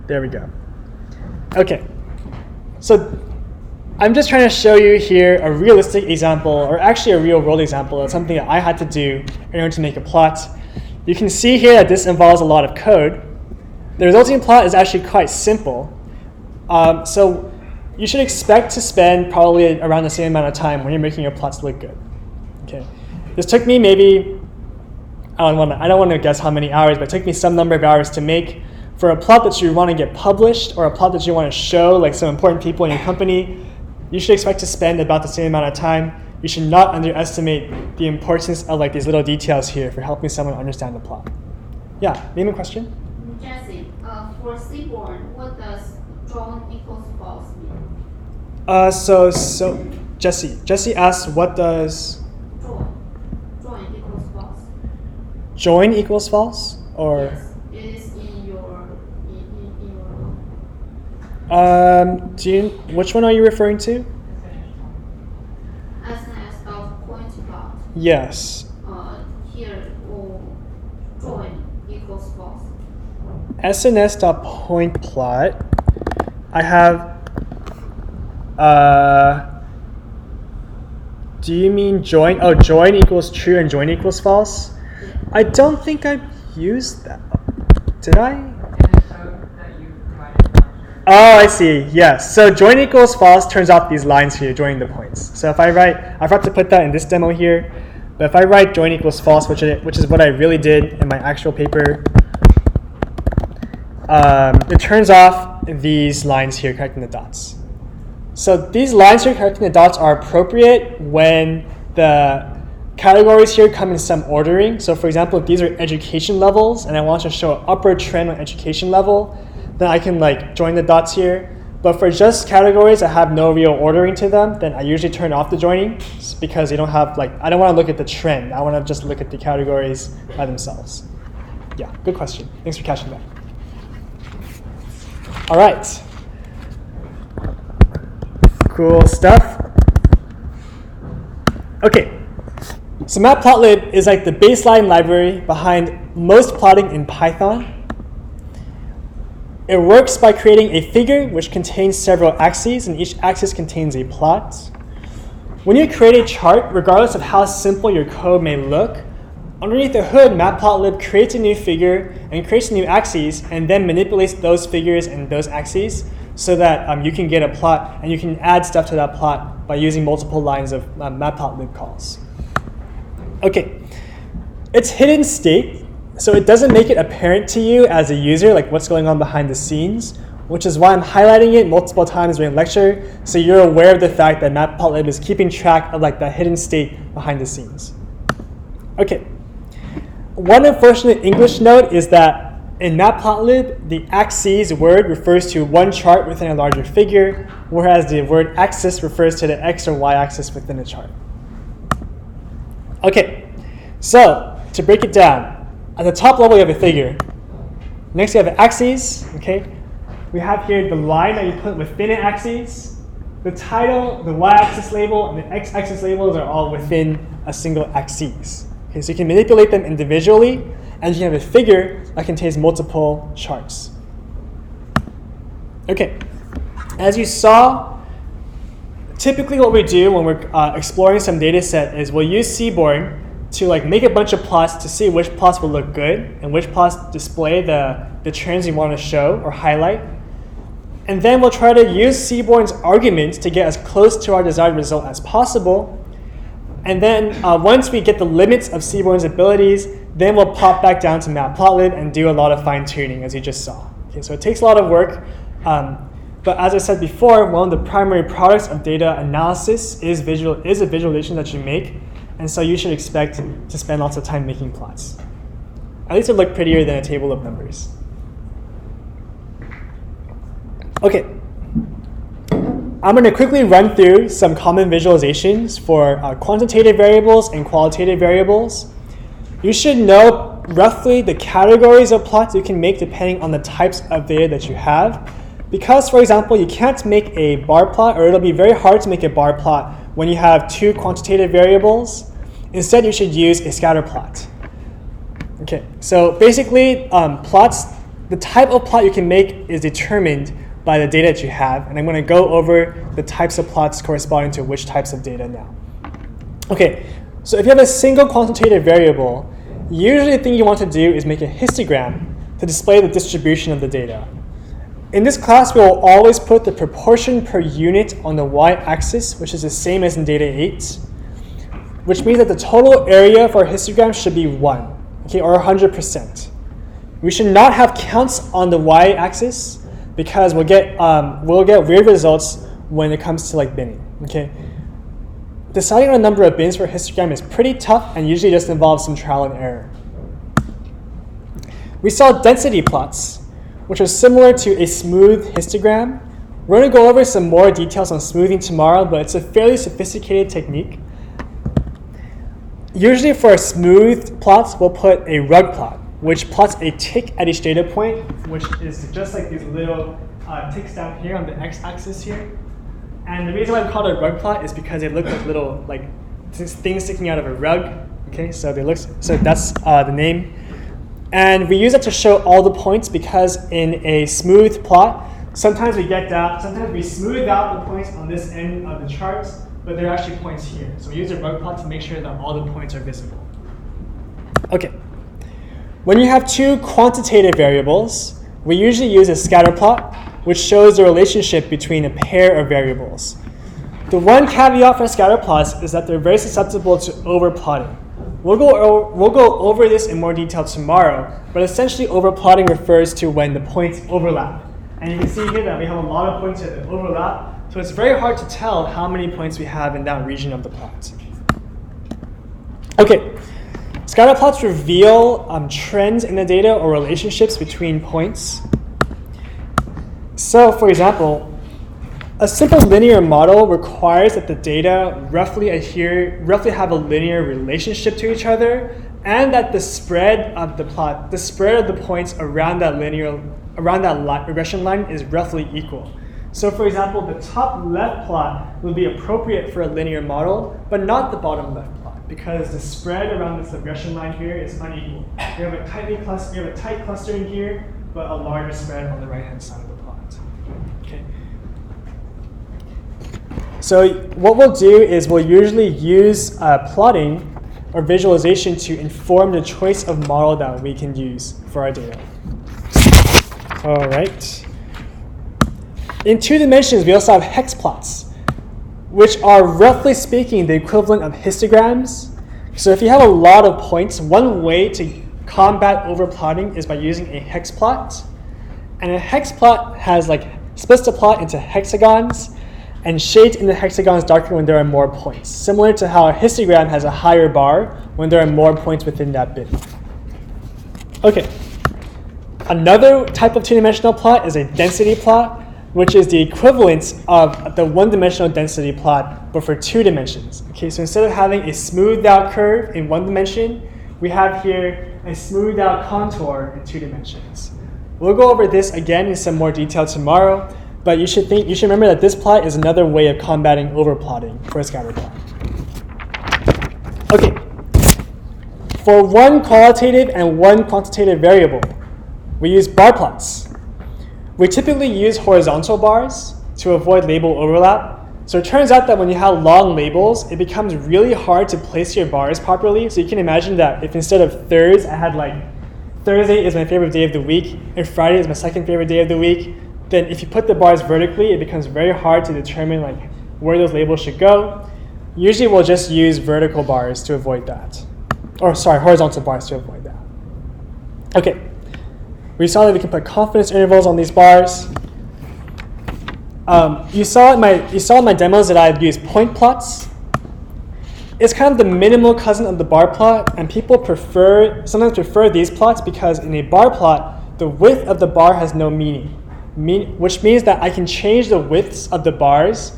There we go. Okay, so I'm just trying to show you here a realistic example, or actually a real world example of something that I had to do in order to make a plot. You can see here that this involves a lot of code. The resulting plot is actually quite simple. So you should expect to spend probably around the same amount of time when you're making your plots look good. Okay, this took me maybe, I don't want to guess how many hours, but it took me some number of hours to make. For a plot that you want to get published or a plot that you want to show like some important people in your company, you should expect to spend about the same amount of time. You should not underestimate the importance of like these little details here for helping someone understand the plot. Yeah, name a question? Jesse, for Seaborn, what does drawn equals false mean? So Jesse asks, what does join equals false? Join equals false, or Yes, it is in your Which one are you referring to? SNS.pointPlot. Yes. Here, join equals false. SNS.pointPlot. I have. Do you mean join? Oh, join equals true and join equals false? I don't think I've used that. Did I? Oh, I see. Yes. So join equals false turns off these lines here, joining the points. So if I write, I forgot to put that in this demo here, but if I write join equals false, which is what I really did in my actual paper, it turns off these lines here connecting the dots. So these lines here connecting the dots are appropriate when the categories here come in some ordering. So for example, if these are education levels and I want to show an upward trend on education level, then I can like join the dots here. But for just categories that have no real ordering to them, then I usually turn off the joining because you don't have I don't want to look at the trend. I want to just look at the categories by themselves. Yeah, good question. Thanks for catching that. All right. Cool stuff. Okay. So Matplotlib is like the baseline library behind most plotting in Python. It works by creating a figure which contains several axes, and each axis contains a plot. When you create a chart, regardless of how simple your code may look, underneath the hood, Matplotlib creates a new figure and creates new axes, and then manipulates those figures and those axes so that you can get a plot, and you can add stuff to that plot by using multiple lines of Matplotlib calls. Okay, it's hidden state. So it doesn't make it apparent to you as a user, like what's going on behind the scenes, which is why I'm highlighting it multiple times during lecture, so you're aware of the fact that Matplotlib is keeping track of like the hidden state behind the scenes. Okay. One unfortunate English note is that in Matplotlib, the axes word refers to one chart within a larger figure, whereas the word axis refers to the x or y axis within a chart. Okay, so to break it down, at the top level, you have a figure. Next, you have the axes. Okay, we have here the line that you put within an axis. The title, the y-axis label, and the x-axis labels are all within a single axis. Okay, so you can manipulate them individually, and you can have a figure that contains multiple charts. Okay, as you saw, typically what we do when we're exploring some data set is we'll use Seaborn to like make a bunch of plots to see which plots will look good and which plots display the trends we want to show or highlight. And then we'll try to use Seaborn's arguments to get as close to our desired result as possible. And then once we get the limits of Seaborn's abilities, then we'll pop back down to Matplotlib and do a lot of fine tuning, as you just saw. Okay, so it takes a lot of work. But as I said before, one of the primary products of data analysis is a visualization that you make. And so you should expect to spend lots of time making plots. At least it look prettier than a table of numbers. Okay. I'm going to quickly run through some common visualizations for quantitative variables and qualitative variables. You should know roughly the categories of plots you can make depending on the types of data that you have. Because, for example, you can't make a bar plot, or it'll be very hard to make a bar plot when you have two quantitative variables. Instead, you should use a scatter plot. Okay, so basically, the type of plot you can make is determined by the data that you have, and I'm going to go over the types of plots corresponding to which types of data now. Okay, so if you have a single quantitative variable, usually the thing you want to do is make a histogram to display the distribution of the data. In this class, we will always put the proportion per unit on the y-axis, which is the same as in data 8, which means that the total area for a histogram should be 1, okay, or 100%. We should not have counts on the y-axis because we'll get weird results when it comes to like binning. Okay, deciding on a number of bins for a histogram is pretty tough and usually just involves some trial and error. We saw density plots, which are similar to a smooth histogram. We're going to go over some more details on smoothing tomorrow, but it's a fairly sophisticated technique. Usually for a smooth plots, we'll put a rug plot, which plots a tick at each data point, which is just like these little ticks down here on the x-axis here. And the reason why we call it a rug plot is because they look like little things sticking out of a rug. Okay, so that's the name. And we use it to show all the points because in a smooth plot, sometimes we smooth out the points on this end of the chart, but there are actually points here. So we use a rug plot to make sure that all the points are visible. Okay. When you have two quantitative variables, we usually use a scatter plot, which shows the relationship between a pair of variables. The one caveat for scatter plots is that they're very susceptible to overplotting. We'll go over this in more detail tomorrow, but essentially overplotting refers to when the points overlap. And you can see here that we have a lot of points that overlap, so it's very hard to tell how many points we have in that region of the plot. Okay, scatter plots reveal trends in the data or relationships between points. So, for example, a simple linear model requires that the data roughly have a linear relationship to each other, and that the spread of the points around that regression line is roughly equal. So, for example, the top left plot will be appropriate for a linear model, but not the bottom left plot, because the spread around this regression line here is unequal. We have a tight cluster in here, but a larger spread on the right-hand side of the plot. Okay. So what we'll do is we'll usually use plotting or visualization to inform the choice of model that we can use for our data. All right. In 2 dimensions, we also have hex plots, which are roughly speaking the equivalent of histograms. So if you have a lot of points, one way to combat overplotting is by using a hex plot. And a hex plot has splits the plot into hexagons, and shades in the hexagons darker when there are more points, similar to how a histogram has a higher bar when there are more points within that bit. Okay. Another type of 2-dimensional plot is a density plot, which is the equivalent of the 1-dimensional density plot, but for 2 dimensions. Okay, so instead of having a smoothed out curve in 1 dimension, we have here a smoothed out contour in 2 dimensions. We'll go over this again in some more detail tomorrow, but you should remember that this plot is another way of combating overplotting for a scatter plot. Okay, for one qualitative and one quantitative variable, we use bar plots. We typically use horizontal bars to avoid label overlap. So it turns out that when you have long labels, it becomes really hard to place your bars properly. So you can imagine that if instead of thirds, I had Thursday is my favorite day of the week, and Friday is my second favorite day of the week, then if you put the bars vertically, it becomes very hard to determine where those labels should go. Usually we'll just use vertical bars to avoid that. Horizontal bars to avoid that. Okay, we saw that we can put confidence intervals on these bars. You saw in my demos that I've used point plots. It's kind of the minimal cousin of the bar plot, and people sometimes prefer these plots because in a bar plot, the width of the bar has no meaning, which means that I can change the widths of the bars,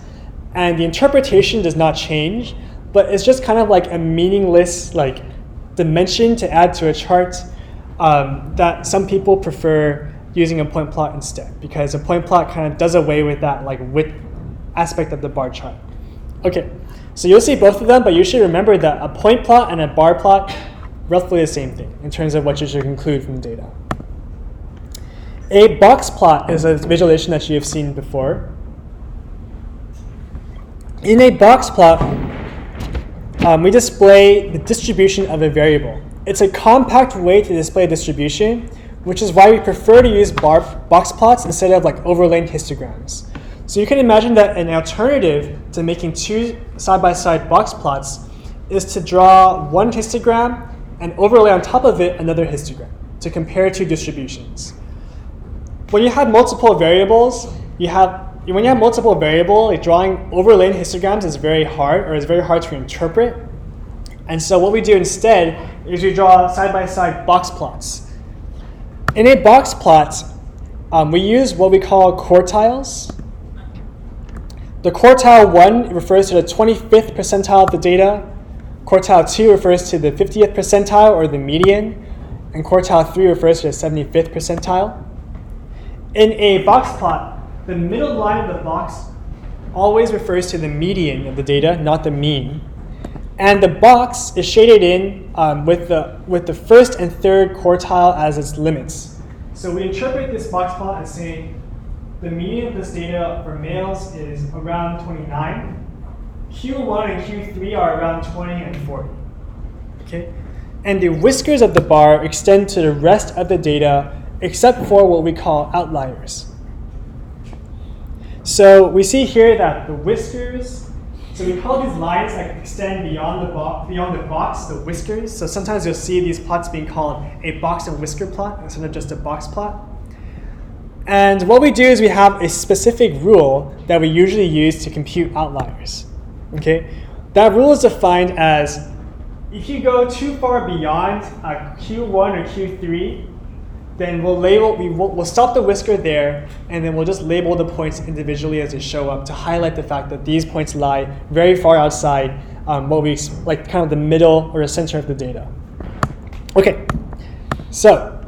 and the interpretation does not change, but it's just kind of like a meaningless dimension to add to a chart that some people prefer using a point plot instead, because a point plot kind of does away with that width aspect of the bar chart. Okay. So you'll see both of them, but you should remember that a point plot and a bar plot, roughly the same thing in terms of what you should conclude from the data. A box plot is a visualization that you have seen before. In a box plot, we display the distribution of a variable. It's a compact way to display distribution, which is why we prefer to use box plots instead of overlaid histograms. So you can imagine that an alternative to making 2 side-by-side box plots is to draw one histogram and overlay on top of it another histogram to compare 2 distributions. When you have multiple variables, drawing overlaid histograms is very hard, or is very hard to interpret. And so what we do instead is we draw side-by-side box plots. In a box plot, we use what we call quartiles. The quartile 1 refers to the 25th percentile of the data. Quartile 2 refers to the 50th percentile or the median. And quartile 3 refers to the 75th percentile. In a box plot, the middle line of the box always refers to the median of the data, not the mean. And the box is shaded in with the first and third quartile as its limits. So we interpret this box plot as saying the median of this data for males is around 29. Q1 and Q3 are around 20 and 40. Okay? And the whiskers of the bar extend to the rest of the data except for what we call outliers. So we see here that the whiskers, so we call these lines that extend beyond the box, the whiskers. So sometimes you'll see these plots being called a box and whisker plot instead of just a box plot. And what we do is we have a specific rule that we usually use to compute outliers. Okay? That rule is defined as if you go too far beyond Q1 or Q3, then we'll stop the whisker there, and then we'll just label the points individually as they show up to highlight the fact that these points lie very far outside what we like, kind of the middle or the center of the data. Okay, so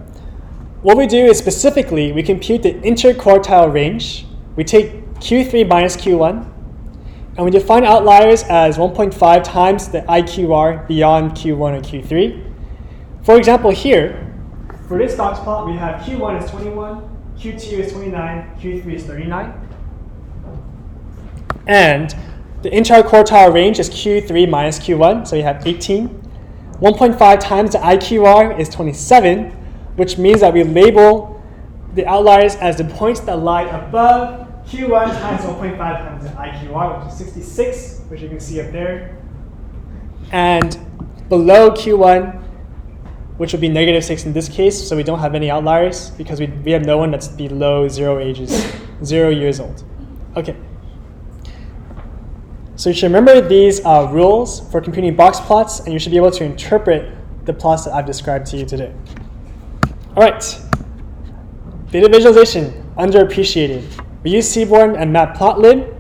what we do is specifically we compute the interquartile range. We take Q3 minus Q1, and we define outliers as 1.5 times the IQR beyond Q1 and Q3. For example, here, for this box plot, we have Q1 is 21, Q2 is 29, Q3 is 39. And the interquartile range is Q3 minus Q1, so we have 18. 1.5 times the IQR is 27, which means that we label the outliers as the points that lie above Q1 times 1.5 times the IQR, which is 66, which you can see up there. And below Q1, which would be -6 in this case, so we don't have any outliers because we have no one that's below 0 years old. Okay. So you should remember these rules for computing box plots, and you should be able to interpret the plots that I've described to you today. All right. Data visualization, underappreciated. We use Seaborn and Matplotlib.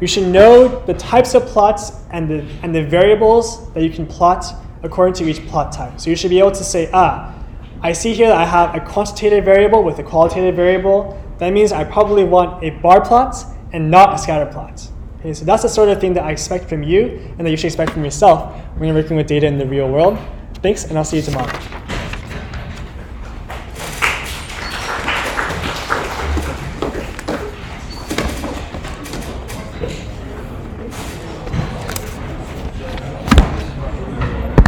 You should know the types of plots and the variables that you can plot according to each plot type. So you should be able to say, I see here that I have a quantitative variable with a qualitative variable. That means I probably want a bar plot and not a scatter plot. Okay, so that's the sort of thing that I expect from you and that you should expect from yourself when you're working with data in the real world. Thanks, and I'll see you tomorrow.